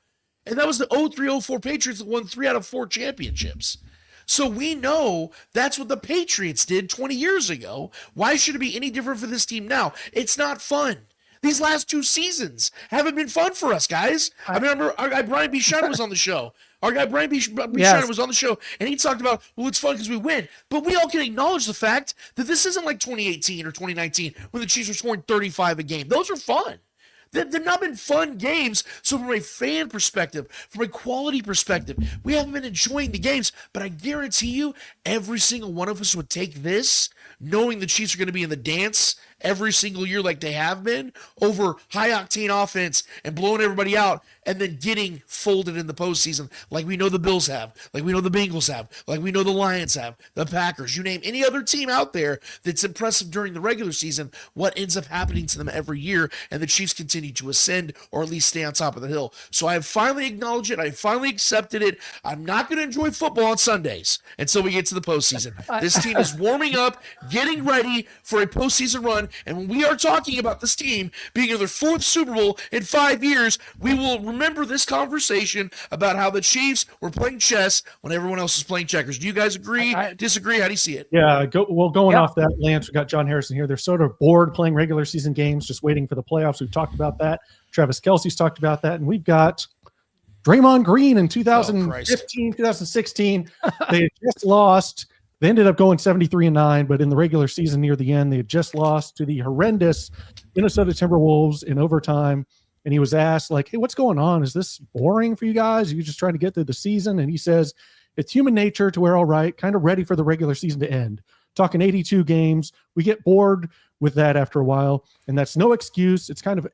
And that was the 03-04 Patriots that won 3 out of 4 championships. So we know that's what the Patriots did 20 years ago. Why should it be any different for this team now? It's not fun. These last 2 seasons haven't been fun for us, guys. I remember our guy Brian B. Shawne was on the show. Shawne was on the show, and he talked about, well, it's fun because we win. But we all can acknowledge the fact that this isn't like 2018 or 2019 when the Chiefs were scoring 35 a game. Those are fun. They've not been fun games. So from a fan perspective, from a quality perspective, we haven't been enjoying the games. But I guarantee you, every single one of us would take this, knowing the Chiefs are going to be in the dance every single year like they have been, over high-octane offense and blowing everybody out and then getting folded in the postseason like we know the Bills have, like we know the Bengals have, like we know the Lions have, the Packers. You name any other team out there that's impressive during the regular season, what ends up happening to them every year, and the Chiefs continue to ascend or at least stay on top of the hill. So I have finally acknowledged it. I finally accepted it. I'm not going to enjoy football on Sundays until we get to the postseason. This team is warming up, getting ready for a postseason run. And when we are talking about this team being in their 4th Super Bowl in 5 years, we will remember this conversation about how the Chiefs were playing chess when everyone else is playing checkers. Do you guys agree, disagree? How do you see it? Yeah, going off that, Lance, we got John Harrison here. They're sort of bored playing regular season games, just waiting for the playoffs. We've talked about that. Travis Kelce's talked about that. And we've got Draymond Green in 2015, 2016. They had just lost. They ended up going 73-9, but in the regular season near the end, they had just lost to the horrendous Minnesota Timberwolves in overtime. And he was asked, like, hey, what's going on? Is this boring for you guys? Are you just trying to get through the season? And he says, it's human nature to wear all right, kind of ready for the regular season to end. Talking 82 games, we get bored with that after a while, and that's no excuse. It's kind of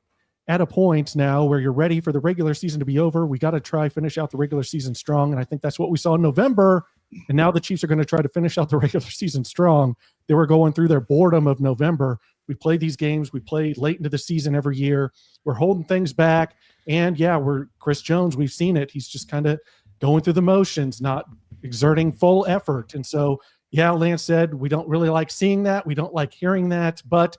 at a point now where you're ready for the regular season to be over. We got to finish out the regular season strong, and I think that's what we saw in November. And now the Chiefs are going to try to finish out the regular season strong. They were going through their boredom of November. We play these games. We play late into the season every year. We're holding things back. And yeah, we're Chris Jones. We've seen it. He's just kind of going through the motions, not exerting full effort. And so, yeah, Lance said, we don't really like seeing that. We don't like hearing that, but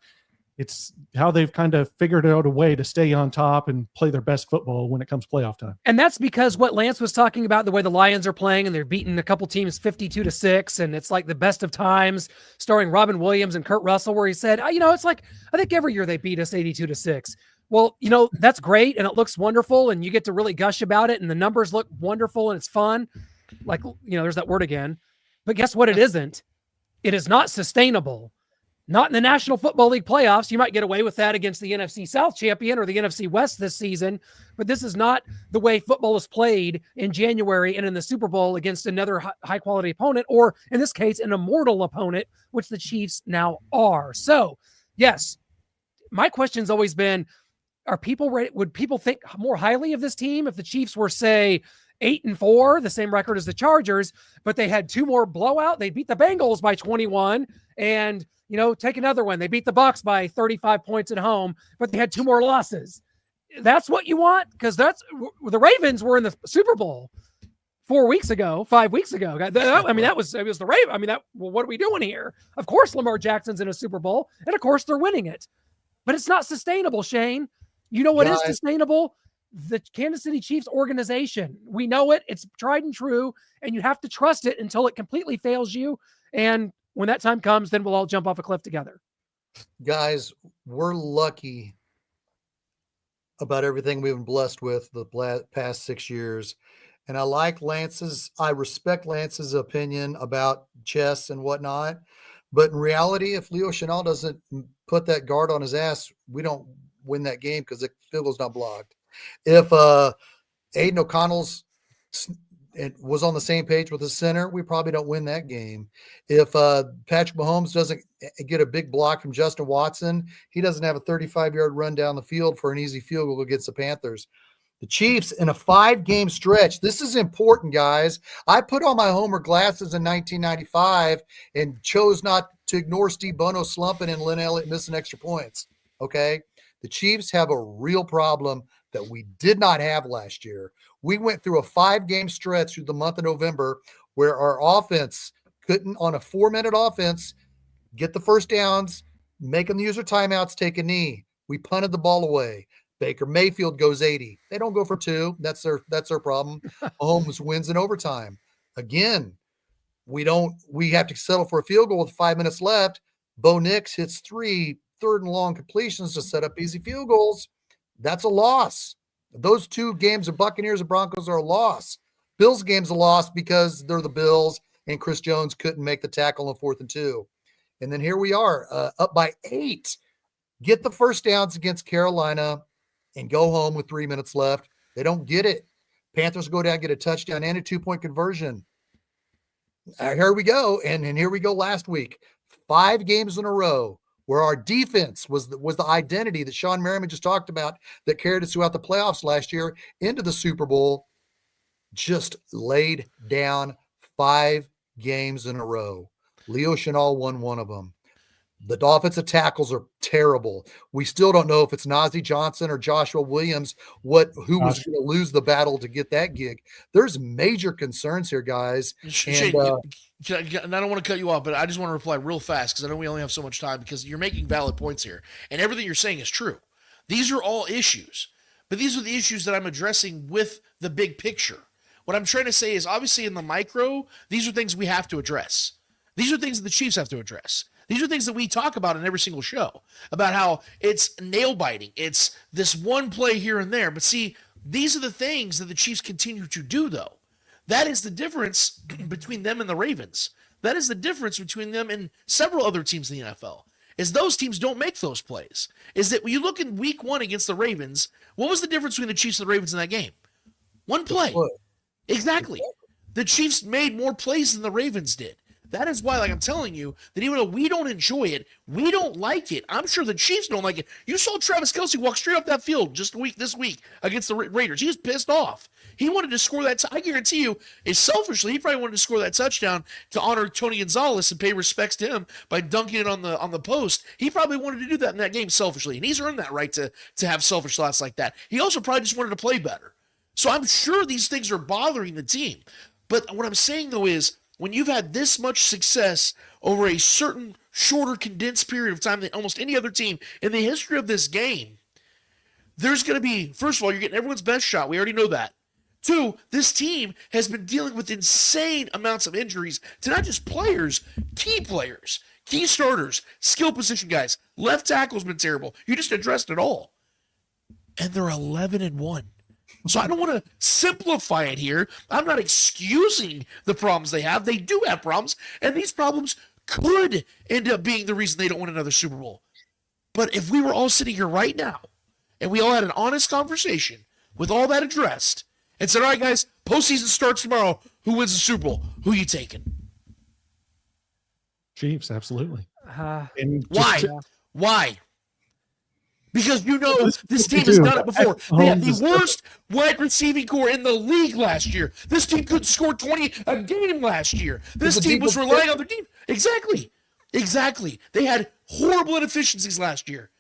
it's how they've kind of figured out a way to stay on top and play their best football when it comes playoff time. And that's because what Lance was talking about, the way the Lions are playing, and they're beating a couple teams 52-6, and it's like the best of times, starring Robin Williams and Kurt Russell, where he said, it's like, I think every year they beat us 82-6. Well, that's great, and it looks wonderful, and you get to really gush about it, and the numbers look wonderful, and it's fun. Like, there's that word again. But guess what? It isn't. It is not sustainable. Not in the National Football League playoffs. You might get away with that against the NFC South champion or the NFC West this season, but this is not the way football is played in January and in the Super Bowl against another high-quality opponent, or in this case, an immortal opponent, which the Chiefs now are. So, yes, my question's always been, are people ready? Would people think more highly of this team if the Chiefs were, say, 8-4, the same record as the Chargers, but they had 2 more blowout? They beat the Bengals by 21 and, take another one. They beat the Bucs by 35 points at home, but they had 2 more losses. That's what you want? Because the Ravens were in the Super Bowl 5 weeks ago. It was the Ravens. What are we doing here? Of course, Lamar Jackson's in a Super Bowl, and of course they're winning it, but it's not sustainable, Shane. You know what is sustainable? The Kansas City Chiefs organization. We know it. It's tried and true, and you have to trust it until it completely fails you. And when that time comes, then we'll all jump off a cliff together. Guys, we're lucky about everything we've been blessed with the past 6 years. And I respect Lance's opinion about chess and whatnot. But in reality, if Leo Chenal doesn't put that guard on his ass, we don't win that game because the field goal's not blocked. If Aiden O'Connell's was on the same page with the center, we probably don't win that game. If Patrick Mahomes doesn't get a big block from Justin Watson, he doesn't have a 35-yard run down the field for an easy field goal against the Panthers. The Chiefs in a 5-game stretch. This is important, guys. I put on my Homer glasses in 1995 and chose not to ignore Steve Bono slumping and Lynn Elliott missing extra points. Okay? The Chiefs have a real problem that we did not have last year. We went through a 5-game stretch through the month of November where our offense couldn't, on a 4-minute offense, get the first downs, make them use their timeouts, take a knee. We punted the ball away. Baker Mayfield goes 80. They don't go for 2. That's their problem. Mahomes wins in overtime. Again, we have to settle for a field goal with 5 minutes left. Bo Nix hits 3 third and long completions to set up easy field goals. That's a loss. Those 2 games of Buccaneers and Broncos are a loss. Bills game's a loss because they're the Bills and Chris Jones couldn't make the tackle on 4th and 2. And then here we are, up by 8. Get the first downs against Carolina and go home with 3 minutes left. They don't get it. Panthers go down, get a touchdown and a 2-point conversion. Here we go. And here we go last week. 5 games in a row where our defense was the identity that Shawne Merriman just talked about that carried us throughout the playoffs last year into the Super Bowl, just laid down 5 games in a row. Leo Chenal won one of them. The offensive tackles are terrible. We still don't know if it's Najee Johnson or Joshua Williams, who was going to lose the battle to get that gig. There's major concerns here, guys. Shane, and I don't want to cut you off, but I just want to reply real fast because I know we only have so much time because you're making valid points here. And everything you're saying is true. These are all issues, but these are the issues that I'm addressing with the big picture. What I'm trying to say is obviously in the micro, these are things we have to address. These are things that the Chiefs have to address. These are things that we talk about in every single show about how it's nail biting. It's this one play here and there. But see, these are the things that the Chiefs continue to do, though. That is the difference between them and the Ravens. That is the difference between them and several other teams in the NFL, is those teams don't make those plays. Is that when you look in week 1 against the Ravens, what was the difference between the Chiefs and the Ravens in that game? One play. Exactly. The Chiefs made more plays than the Ravens did. That is why, like I'm telling you, that even though we don't enjoy it, we don't like it. I'm sure the Chiefs don't like it. You saw Travis Kelce walk straight off that field this week against the Raiders. He was pissed off. He wanted to score that. I guarantee you, selfishly, he probably wanted to score that touchdown to honor Tony Gonzalez and pay respects to him by dunking it on the post. He probably wanted to do that in that game selfishly, and he's earned that right to have selfish thoughts like that. He also probably just wanted to play better. So I'm sure these things are bothering the team. But what I'm saying, though, is when you've had this much success over a certain shorter, condensed period of time than almost any other team in the history of this game, there's going to be, first of all, you're getting everyone's best shot. We already know that. 2, this team has been dealing with insane amounts of injuries to not just players, key starters, skill position guys. Left tackle's been terrible. You just addressed it all. And they're 11-1. So I don't want to simplify it here. I'm not excusing the problems they have. They do have problems, and these problems could end up being the reason they don't win another Super Bowl. But if we were all sitting here right now and we all had an honest conversation with all that addressed and said, all right, guys, postseason starts tomorrow. Who wins the Super Bowl? Who are you taking? Chiefs, absolutely. And Why? Why? Because you know this team has done it before. Oh, They had the worst wide receiving core in the league last year. This team couldn't score 20 a game last year. This team was relying on their team. Exactly. They had horrible inefficiencies last year,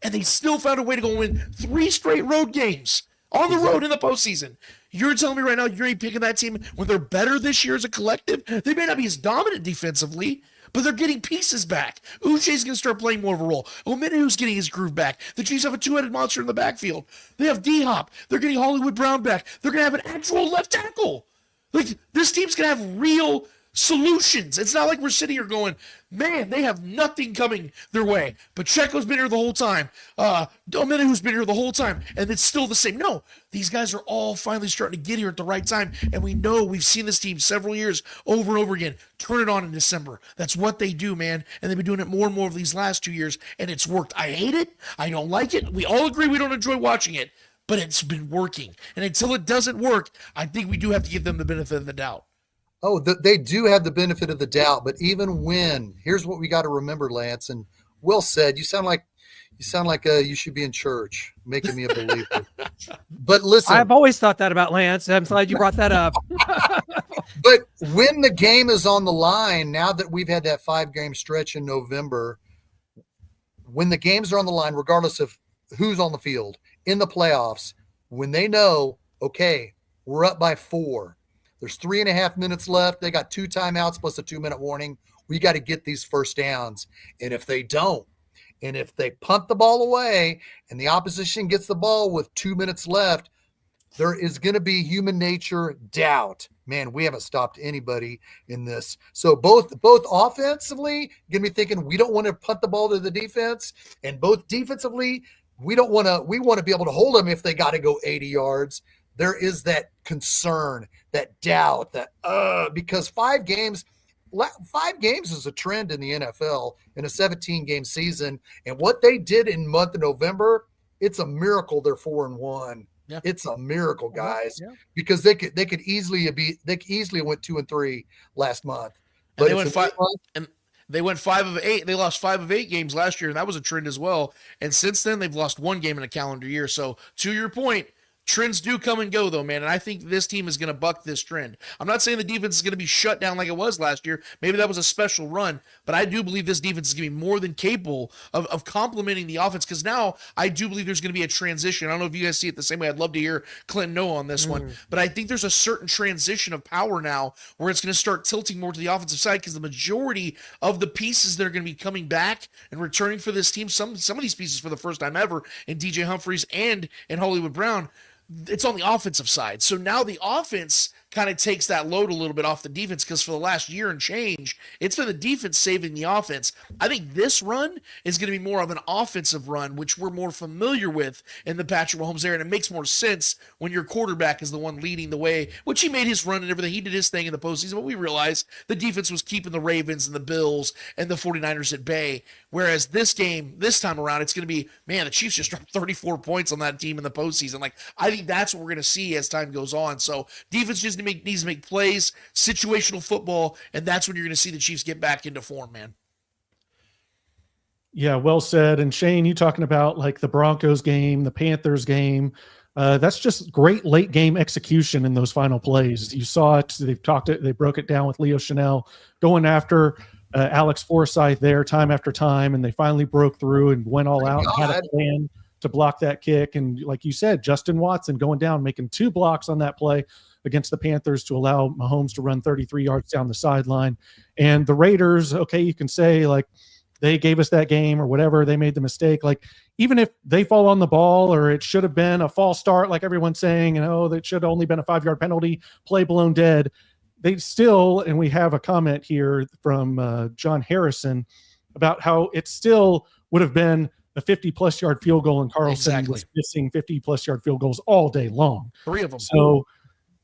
and they still found a way to go win 3 straight road games on the road in the postseason. You're telling me right now you're picking that team when they're better this year as a collective? They may not be as dominant defensively, but they're getting pieces back. Uche's going to start playing more of a role. Omenahu's getting his groove back. The Chiefs have a 2-headed monster in the backfield. They have D-Hop. They're getting Hollywood Brown back. They're going to have an actual left tackle. Like, this team's going to have real solutions. It's not like we're sitting here going, man, they have nothing coming their way. Pacheco's been here the whole time. Omenahu's been here the whole time, and it's still the same. No, these guys are all finally starting to get here at the right time, and we know we've seen this team several years over and over again. Turn it on in December. That's what they do, man, and they've been doing it more and more of these last 2 years, and it's worked. I hate it. I don't like it. We all agree we don't enjoy watching it, but it's been working, and until it doesn't work, I think we do have to give them the benefit of the doubt. Oh, they do have the benefit of the doubt, but even when, here's what we got to remember, Lance, and Will said, you sound like you should be in church, making me a believer. But listen, I've always thought that about Lance. I'm glad you brought that up. But when the game is on the line, now that we've had that 5-game stretch in November, when the games are on the line, regardless of who's on the field in the playoffs, when they know, okay, we're up by 4. There's 3.5 minutes left. They got 2 timeouts plus a 2-minute warning. We got to get these first downs. And if they don't, and if they punt the ball away and the opposition gets the ball with 2 minutes left, there is going to be human nature doubt. Man, we haven't stopped anybody in this. So both offensively, going to be thinking we don't want to punt the ball to the defense, and both defensively, we want to be able to hold them if they got to go 80 yards. There is that concern, that doubt, that because 5 games is a trend in the NFL in a 17-game season, and what they did in month of November, it's a miracle they're 4-1. Yeah. It's a miracle, guys, because they could easily went 2-3 last month. But they went 5 of 8. They lost 5 of 8 games last year, and that was a trend as well. And since then, they've lost 1 game in a calendar year. So to your point, trends do come and go, though, man, and I think this team is going to buck this trend. I'm not saying the defense is going to be shut down like it was last year. Maybe that was a special run, but I do believe this defense is going to be more than capable of complementing the offense, because now I do believe there's going to be a transition. I don't know if you guys see it the same way. I'd love to hear Clinton Noah on this one, but I think there's a certain transition of power now where it's going to start tilting more to the offensive side, because the majority of the pieces that are going to be coming back and returning for this team, some of these pieces for the first time ever in DJ Humphries and in Hollywood Brown, it's on the offensive side. So now the offense kind of takes that load a little bit off the defense, because for the last year and change, it's been the defense saving the offense. I think this run is going to be more of an offensive run, which we're more familiar with in the Patrick Mahomes era, and it makes more sense when your quarterback is the one leading the way, which he made his run and everything. He did his thing in the postseason, but we realized the defense was keeping the Ravens and the Bills and the 49ers at bay, whereas this game, this time around, it's going to be, man, the Chiefs just dropped 34 points on that team in the postseason. Like, I think that's what we're going to see as time goes on. So defense just needs to make plays, situational football, and that's when you're going to see the Chiefs get back into form, man. Yeah, well said. And Shane, you talking about like the Broncos game, the Panthers game, that's just great late game execution in those final plays. You saw it. They broke it down with Leo Chanel going after Alex Forsythe there time after time, and they finally broke through and went all out and had a plan to block that kick. And like you said, Justin Watson going down, making 2 blocks on that play against the Panthers to allow Mahomes to run 33 yards down the sideline. And the Raiders, okay, you can say like they gave us that game or whatever, they made the mistake. Like, even if they fall on the ball or it should have been a false start, like everyone's saying, that should have only been a 5-yard penalty, play blown dead, they still, and we have a comment here from John Harrison about how it still would have been a 50-plus yard field goal, and Carlson was missing 50-plus yard field goals all day long. 3 of them. So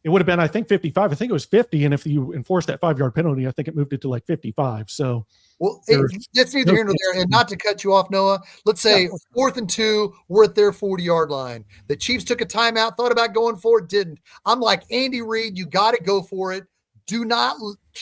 it would have been, I think, 55. I think it was 50. And if you enforce that 5-yard penalty, I think it moved it to like 55. So, well, it's neither here nor there. And not to cut you off, Noah, let's say 4th and 2, we're at their 40-yard line. The Chiefs took a timeout, thought about going for it, didn't. I'm like, Andy Reid, you got to go for it. Do not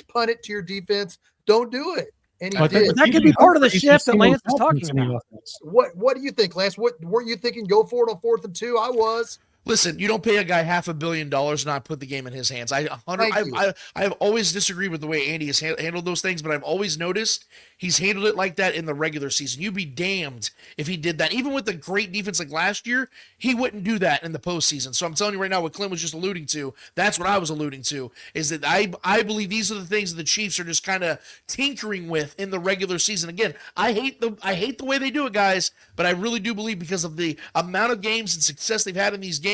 punt it to your defense. Don't do it. And he did. That could be part of the shift that Lance is talking about. What do you think, Lance? What weren't you thinking? Go for it on 4th and 2? I was. Listen, you don't pay a guy $500 million and not put the game in his hands. I've always disagreed with the way Andy has handled those things, but I've always noticed he's handled it like that in the regular season. You'd be damned if he did that. Even with the great defense like last year, he wouldn't do that in the postseason. So I'm telling you right now, what Clint was just alluding to, that's what I was alluding to, is that I believe these are the things that the Chiefs are just kind of tinkering with in the regular season. Again, I hate the way they do it, guys, but I really do believe because of the amount of games and success they've had in these games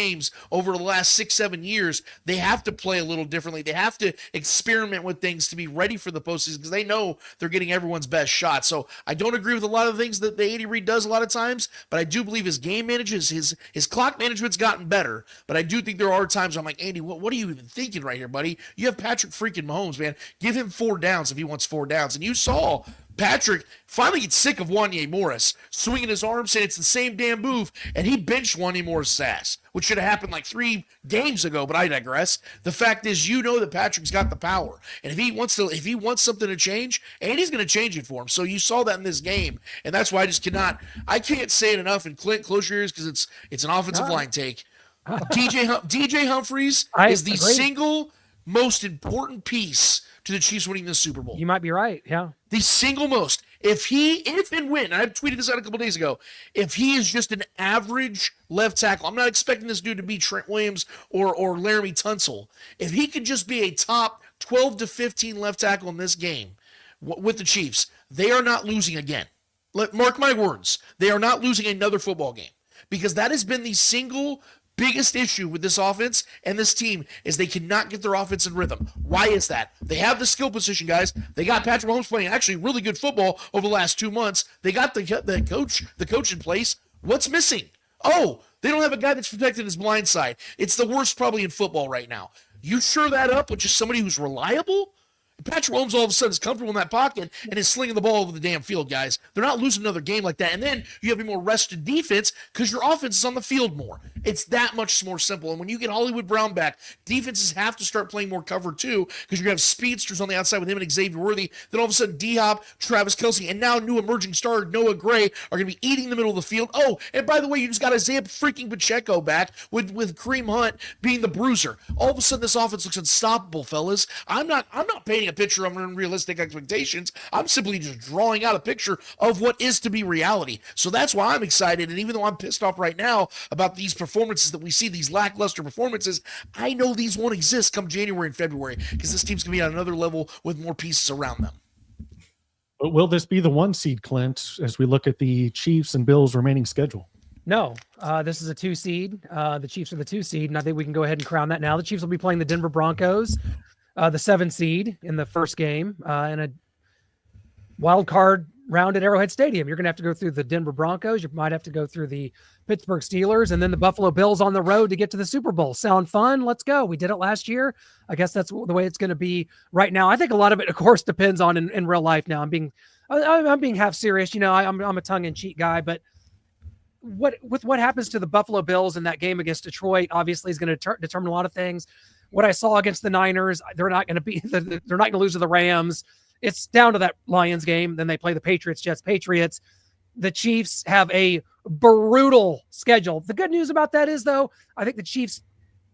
over the last 6-7 years, they have to play a little differently. They have to experiment with things to be ready for the postseason because they know they're getting everyone's best shot. So I don't agree with a lot of the things that the Andy Reid does a lot of times, but I do believe his game manages, his clock management's gotten better. But I do think there are times where I'm like, Andy, what are you even thinking right here, buddy? You have Patrick freaking Mahomes, man. Give him 4 downs if he wants 4 downs. And you saw Patrick finally gets sick of Wanye Morris swinging his arms, saying it's the same damn move, and he benched Wanye Morris' ass, which should have happened like 3 games ago, but I digress. The fact is, you know that Patrick's got the power, and if he wants something to change, Andy's going to change it for him. So you saw that in this game, and that's why I can't say it enough. And Clint, close your ears because it's an offensive line take. DJ Humphries is the single most important piece to the Chiefs winning this Super Bowl. You might be right. Yeah. The single most. If and when, and I tweeted this out a couple days ago, if he is just an average left tackle, I'm not expecting this dude to be Trent Williams or Laramie Tunsil. If he could just be a top 12 to 15 left tackle in this game with the Chiefs, they are not losing again. Mark my words. They are not losing another football game because that has been the single biggest issue with this offense and this team is they cannot get their offense in rhythm. Why is that? They have the skill position, guys. They got Patrick Mahomes playing actually really good football over the last 2 months. They got the coach in place. What's missing? Oh, they don't have a guy that's protecting his blind side. It's the worst probably in football right now. You shore that up with just somebody who's reliable? Patrick Mahomes all of a sudden is comfortable in that pocket and is slinging the ball over the damn field, guys. They're not losing another game like that. And then you have a more rested defense because your offense is on the field more. It's that much more simple. And when you get Hollywood Brown back, defenses have to start playing more cover too because you're going to have speedsters on the outside with him and Xavier Worthy. Then all of a sudden D-Hop, Travis Kelce, and now new emerging star Noah Gray are going to be eating the middle of the field. Oh, and by the way, you just got Isaiah freaking Pacheco back with Kareem Hunt being the bruiser. All of a sudden this offense looks unstoppable, fellas. I'm not painting a picture of unrealistic expectations. I'm simply just drawing out a picture of what is to be reality. So that's why I'm excited. And even though I'm pissed off right now about these performances that we see, these lackluster performances, I know these won't exist come January and February because this team's going to be on another level with more pieces around them. But will this be the 1 seed, Clint, as we look at the Chiefs and Bills remaining schedule? No, this is a 2 seed. The Chiefs are the 2 seed, and I think we can go ahead and crown that now. The Chiefs will be playing the Denver Broncos, the 7 seed in the first game, in a wild card round at Arrowhead Stadium. You're going to have to go through the Denver Broncos. You might have to go through the Pittsburgh Steelers and then the Buffalo Bills on the road to get to the Super Bowl. Sound fun? Let's go. We did it last year. I guess that's the way it's going to be right now. I think a lot of it, of course, depends on in real life now. I'm being half serious. You know, I'm a tongue-in-cheek guy, but what happens to the Buffalo Bills in that game against Detroit obviously is going to determine a lot of things. What I saw against the Niners, they're not going to lose to the Rams. It's down to that Lions game. Then they play the Patriots, Jets, Patriots. The Chiefs have a brutal schedule. The good news about that is, though, I think the Chiefs,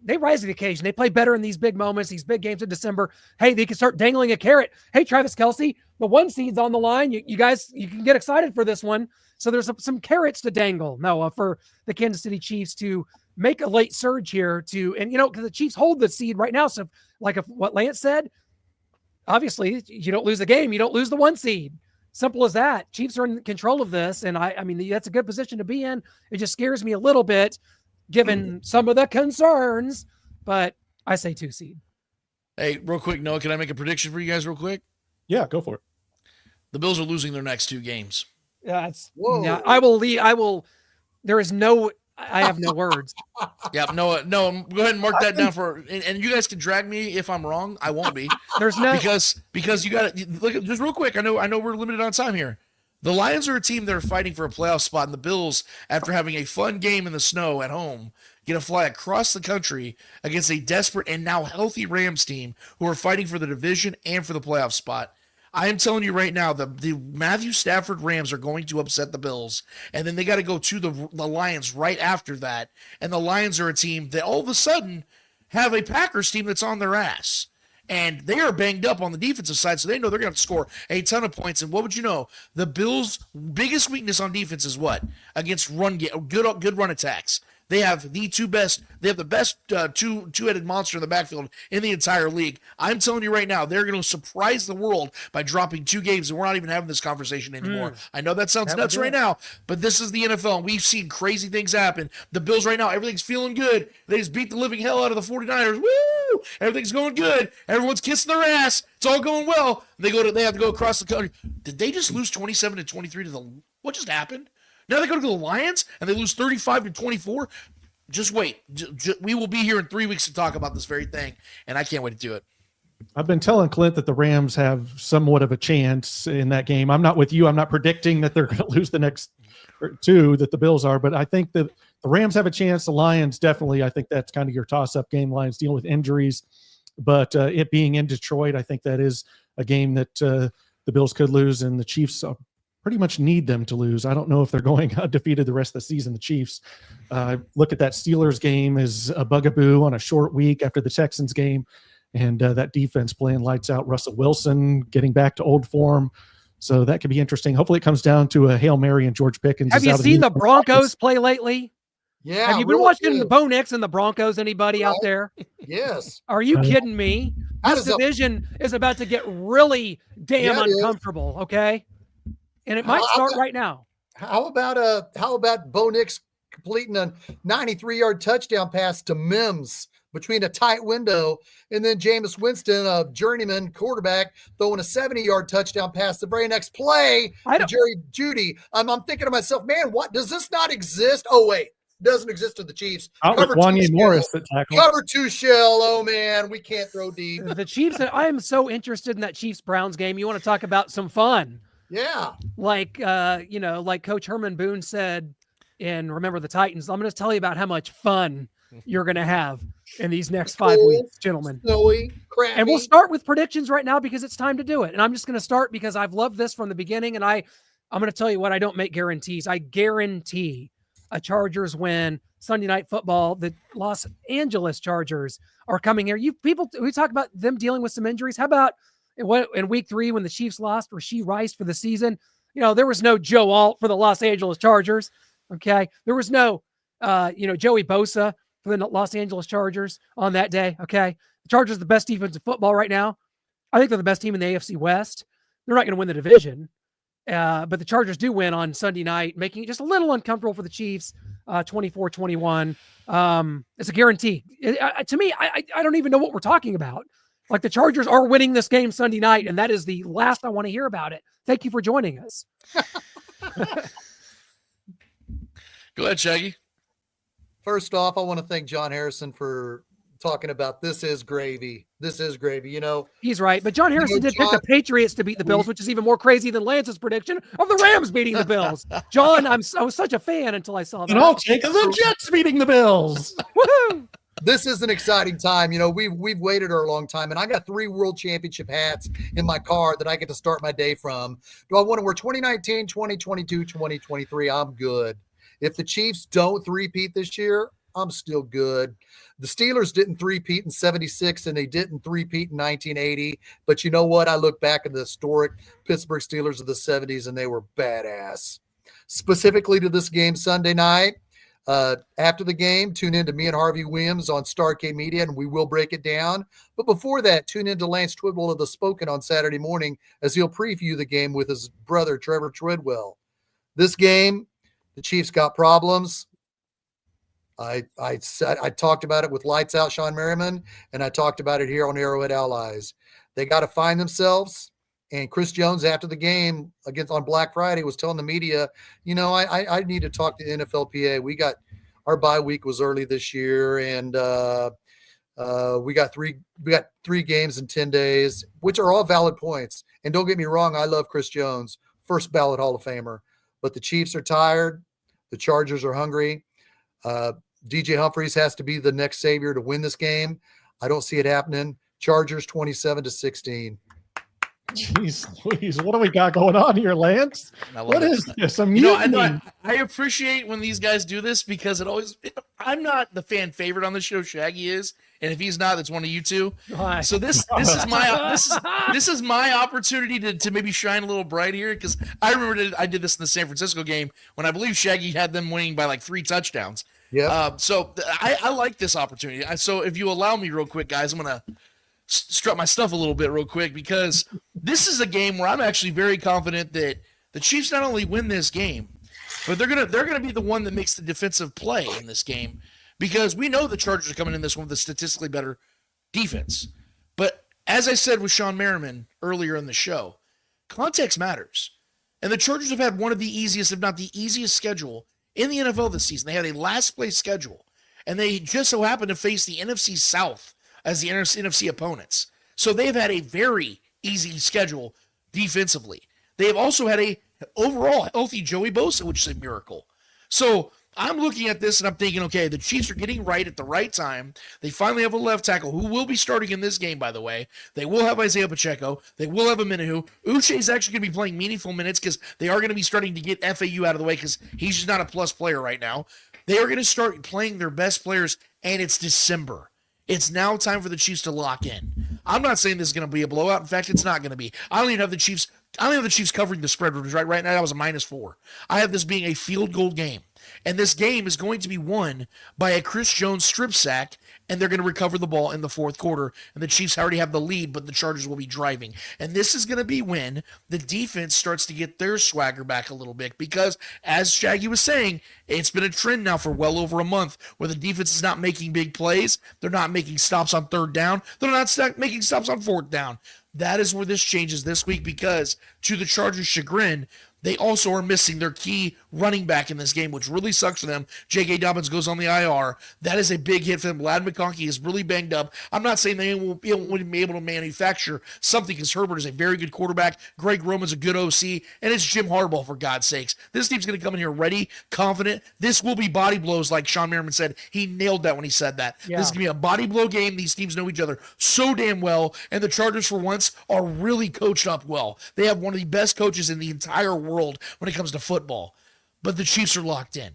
they rise to the occasion. They play better in these big moments, these big games in December. Hey, they can start dangling a carrot. Hey, Travis Kelce, the 1 seed's on the line. You guys, you can get excited for this one. So there's some carrots to dangle, Noah, for the Kansas City Chiefs to make a late surge here because the Chiefs hold the seed right now. So like what Lance said, obviously you don't lose the game. You don't lose the 1 seed. Simple as that. Chiefs are in control of this. And I mean, that's a good position to be in. It just scares me a little bit given some of the concerns, but I say 2 seed. Hey, real quick, Noah, can I make a prediction for you guys real quick? Yeah, go for it. The Bills are losing their next 2 games. I will. There is no. I have no words. Yep. No. Go ahead and mark that down and you guys can drag me if I'm wrong. I won't be. There's no because you got to look at just real quick. I know we're limited on time here. The Lions are a team that are fighting for a playoff spot, and the Bills, after having a fun game in the snow at home, get to fly across the country against a desperate and now healthy Rams team who are fighting for the division and for the playoff spot. I am telling you right now, the Matthew Stafford Rams are going to upset the Bills, and then they got to go to the Lions right after that. And the Lions are a team that all of a sudden have a Packers team that's on their ass. And they are banged up on the defensive side, so they know they're going to have to score a ton of points. And what would you know? The Bills' biggest weakness on defense is what? Against good run attacks. They have the best two-headed monster in the backfield in the entire league. I'm telling you right now, they're going to surprise the world by dropping 2 games, and we're not even having this conversation anymore. I know that sounds nuts right now, but this is the NFL, and we've seen crazy things happen. The Bills right now, everything's feeling good. They just beat the living hell out of the 49ers. Woo! Everything's going good. Everyone's kissing their ass. It's all going well. They have to go across the country. Did they just lose 27-23 to the – what just happened? Now they go to the Lions and they lose 35-24. Just wait. We will be here in 3 weeks to talk about this very thing, and I can't wait to do it. I've been telling Clint that the Rams have somewhat of a chance in that game. I'm not with you. I'm not predicting that they're going to lose the next 2 that the Bills are, but I think that the Rams have a chance. The Lions definitely. I think that's kind of your toss-up game. Lions dealing with injuries, but it being in Detroit, I think that is a game that the Bills could lose, and the Chiefs pretty much need them to lose. I don't know if they're going undefeated the rest of the season. The Chiefs look at that Steelers game as a bugaboo on a short week after the Texans game, and that defense playing lights out. Russell Wilson getting back to old form. So that could be interesting. Hopefully it comes down to a Hail Mary and George Pickens. Have you seen the Broncos play lately? Yeah. Have you been watching the Bo Nix and the Broncos? Anybody out there? Yes. Are you kidding me? This division is about to get really damn uncomfortable. Okay. And it might start right now. How about Bo Nix completing a 93-yard touchdown pass to Mims between a tight window, and then Jameis Winston, a journeyman quarterback, throwing a 70-yard touchdown pass the very next play to Jerry Jeudy. I'm thinking to myself, man, what does this not exist? Oh wait, it doesn't exist to the Chiefs. Cover Wanya Morris that tackled. Cover 2 shell. Oh man, we can't throw deep. The Chiefs. I am so interested in that Chiefs-Browns game. You want to talk about some fun? Yeah. Like like Coach Herman Boone said in Remember the Titans, I'm going to tell you about how much fun you're going to have in these next 5 weeks, gentlemen. Snowy, crappy. And we'll start with predictions right now because it's time to do it. And I'm just going to start because I've loved this from the beginning. And I'm going to tell you what, I don't make guarantees. I guarantee a Chargers win Sunday Night Football. The Los Angeles Chargers are coming here. We talk about them dealing with some injuries. How about in week 3 when the Chiefs lost Rashee Rice for the season? There was no Joe Alt for the Los Angeles Chargers. Okay. There was no, Joey Bosa for the Los Angeles Chargers on that day. Okay. The Chargers are the best defense in football right now. I think they're the best team in the AFC West. They're not going to win the division. But the Chargers do win on Sunday night, making it just a little uncomfortable for the Chiefs, 24-21. It's a guarantee. To me, I don't even know what we're talking about. Like, the Chargers are winning this game Sunday night, and that is the last I want to hear about it. Thank you for joining us. Go ahead, Shaggy. First off, I want to thank John Harrison for talking about this is gravy. This is gravy. He's right. But John Harrison did pick the Patriots to beat the Bills, which is even more crazy than Lance's prediction of the Rams beating the Bills. John, I was such a fan until I saw that. And I'll take the Jets beating the Bills. Woohoo! This is an exciting time. We've waited a long time, and I got 3 World Championship hats in my car that I get to start my day from. Do I want to wear 2019, 2022, 2023? I'm good. If the Chiefs don't three-peat this year, I'm still good. The Steelers didn't three-peat in 76, and they didn't three-peat in 1980. But you know what? I look back at the historic Pittsburgh Steelers of the 70s, and they were badass. Specifically to this game Sunday night, after the game, tune in to me and Harvey Williams on Starcade Media, and we will break it down. But before that, tune in to Lance Twidwell of The Spoken on Saturday morning as he'll preview the game with his brother, Trevor Twidwell. This game, the Chiefs got problems. I talked about it with Lights Out Shawne Merriman, and I talked about it here on Arrowhead Allies. They got to find themselves. And Chris Jones, after the game on Black Friday, was telling the media, I need to talk to NFLPA. our bye week was early this year, and we got three games in 10 days, which are all valid points. And don't get me wrong, I love Chris Jones, first ballot Hall of Famer. But the Chiefs are tired. The Chargers are hungry. DJ Humphries has to be the next savior to win this game. I don't see it happening. Chargers 27-16. Jeez Louise, what do we got going on here, Lance? What is this? I appreciate when these guys do this because I'm not the fan favorite on the show. Shaggy is, and if he's not, that's one of you two. Hi. So this is my opportunity to maybe shine a little bright here because I remember I did this in the San Francisco game when I believe Shaggy had them winning by like 3 touchdowns. Yeah. So I like this opportunity. So if you allow me, real quick, guys, I'm gonna strut my stuff a little bit real quick because this is a game where I'm actually very confident that the Chiefs not only win this game, but they're gonna be the one that makes the defensive play in this game because we know the Chargers are coming in this one with a statistically better defense. But as I said with Shawne Merriman earlier in the show, context matters. And the Chargers have had one of the easiest, if not the easiest schedule in the NFL this season. They had a last place schedule, and they just so happened to face the NFC South as the NFC opponents. So they've had a very easy schedule defensively. They have also had a overall healthy Joey Bosa, which is a miracle. So I'm looking at this and I'm thinking, okay, the Chiefs are getting right at the right time. They finally have a left tackle who will be starting in this game, by the way. They will have Isaiah Pacheco. They will have a Minahu. Uche is actually going to be playing meaningful minutes because they are going to be starting to get FAU out of the way because he's just not a plus player right now. They are going to start playing their best players, and it's December. It's now time for the Chiefs to lock in. I'm not saying this is going to be a blowout. In fact, it's not going to be. I don't even have the Chiefs covering the spread. Right now, that was a -4. I have this being a field goal game. And this game is going to be won by a Chris Jones strip sack, and they're going to recover the ball in the fourth quarter. And the Chiefs already have the lead, but the Chargers will be driving. And this is going to be when the defense starts to get their swagger back a little bit because, as Shaggy was saying, it's been a trend now for well over a month where the defense is not making big plays. They're not making stops on third down. They're not making stops on fourth down. That is where this changes this week because, to the Chargers' chagrin, they also are missing their key running back in this game, which really sucks for them. J.K. Dobbins goes on the IR. That is a big hit for them. Ladd McConkey is really banged up. I'm not saying they won't be able to manufacture something because Herbert is a very good quarterback. Greg Roman's a good OC, and it's Jim Harbaugh, for God's sakes. This team's going to come in here ready, confident. This will be body blows, like Shawne Merriman said. He nailed that when he said that. Yeah. This is going to be a body blow game. These teams know each other so damn well, and the Chargers, for once, are really coached up well. They have one of the best coaches in the entire world when it comes to football. But the Chiefs are locked in.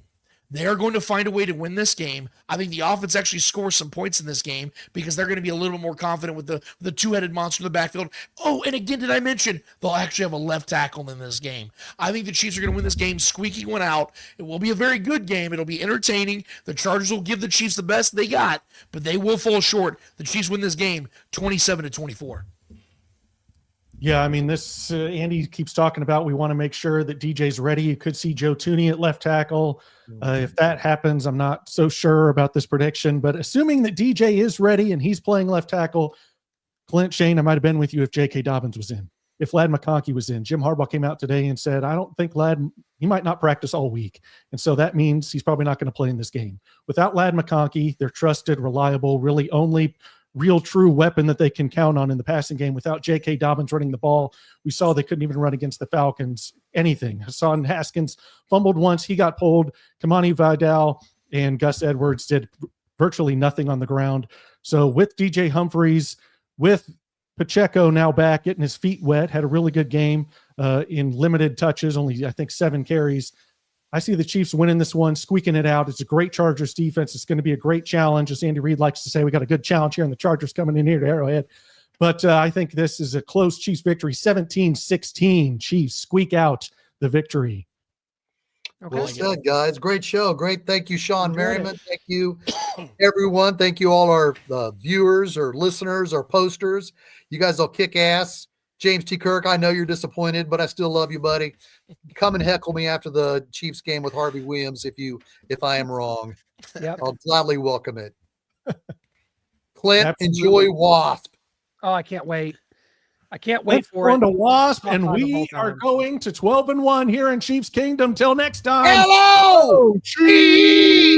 They are going to find a way to win this game. I think the offense actually scores some points in this game because they're going to be a little more confident with the two-headed monster in the backfield. Oh, and again, did I mention they'll actually have a left tackle in this game? I think the Chiefs are going to win this game squeaky one out. It will be a very good game. It'll be entertaining. The Chargers will give the Chiefs the best they got, but they will fall short. The Chiefs win this game 27-24. Yeah, I mean, this Andy keeps talking about we want to make sure that DJ's ready. You could see Joe Thuney at left tackle. If that happens, I'm not so sure about this prediction, but assuming that DJ is ready and he's playing left tackle, Clint, Shane, I might have been with you if J.K. Dobbins was in. If Ladd McConkey was in. Jim Harbaugh came out today and said, I don't think Ladd, he might not practice all week. And so that means he's probably not going to play in this game. Without Ladd McConkey, they're trusted, reliable, really only real true weapon that they can count on in the passing game. Without J.K. Dobbins running the ball, we saw they couldn't even run against the Falcons, anything. Hassan Haskins fumbled once. He got pulled. Kamani Vidal and Gus Edwards did virtually nothing on the ground. So with DJ Humphries, with Pacheco now back, getting his feet wet, had a really good game in limited touches, only I think 7 carries. I see the Chiefs winning this one, squeaking it out. It's a great Chargers defense. It's going to be a great challenge. As Andy Reid likes to say, we got a good challenge here, and the Chargers coming in here to Arrowhead. But I think this is a close Chiefs victory, 17-16. Chiefs squeak out the victory. Okay. Well said, guys. Great show. Great. Thank you, Shawne Merriman. Thank you, everyone. Thank you, all our viewers or listeners or posters. You guys will kick ass. James T. Kirk, I know you're disappointed, but I still love you, buddy. Come and heckle me after the Chiefs game with Harvey Williams if I am wrong. Yep. I'll gladly welcome it. Clint, Absolutely. enjoy Wasp. Oh, I can't wait. I can't wait Let's for go it. on to Wasp, Top and five of we all are time. going to 12-1 here in Chiefs Kingdom. Till next time. Hello, Chiefs!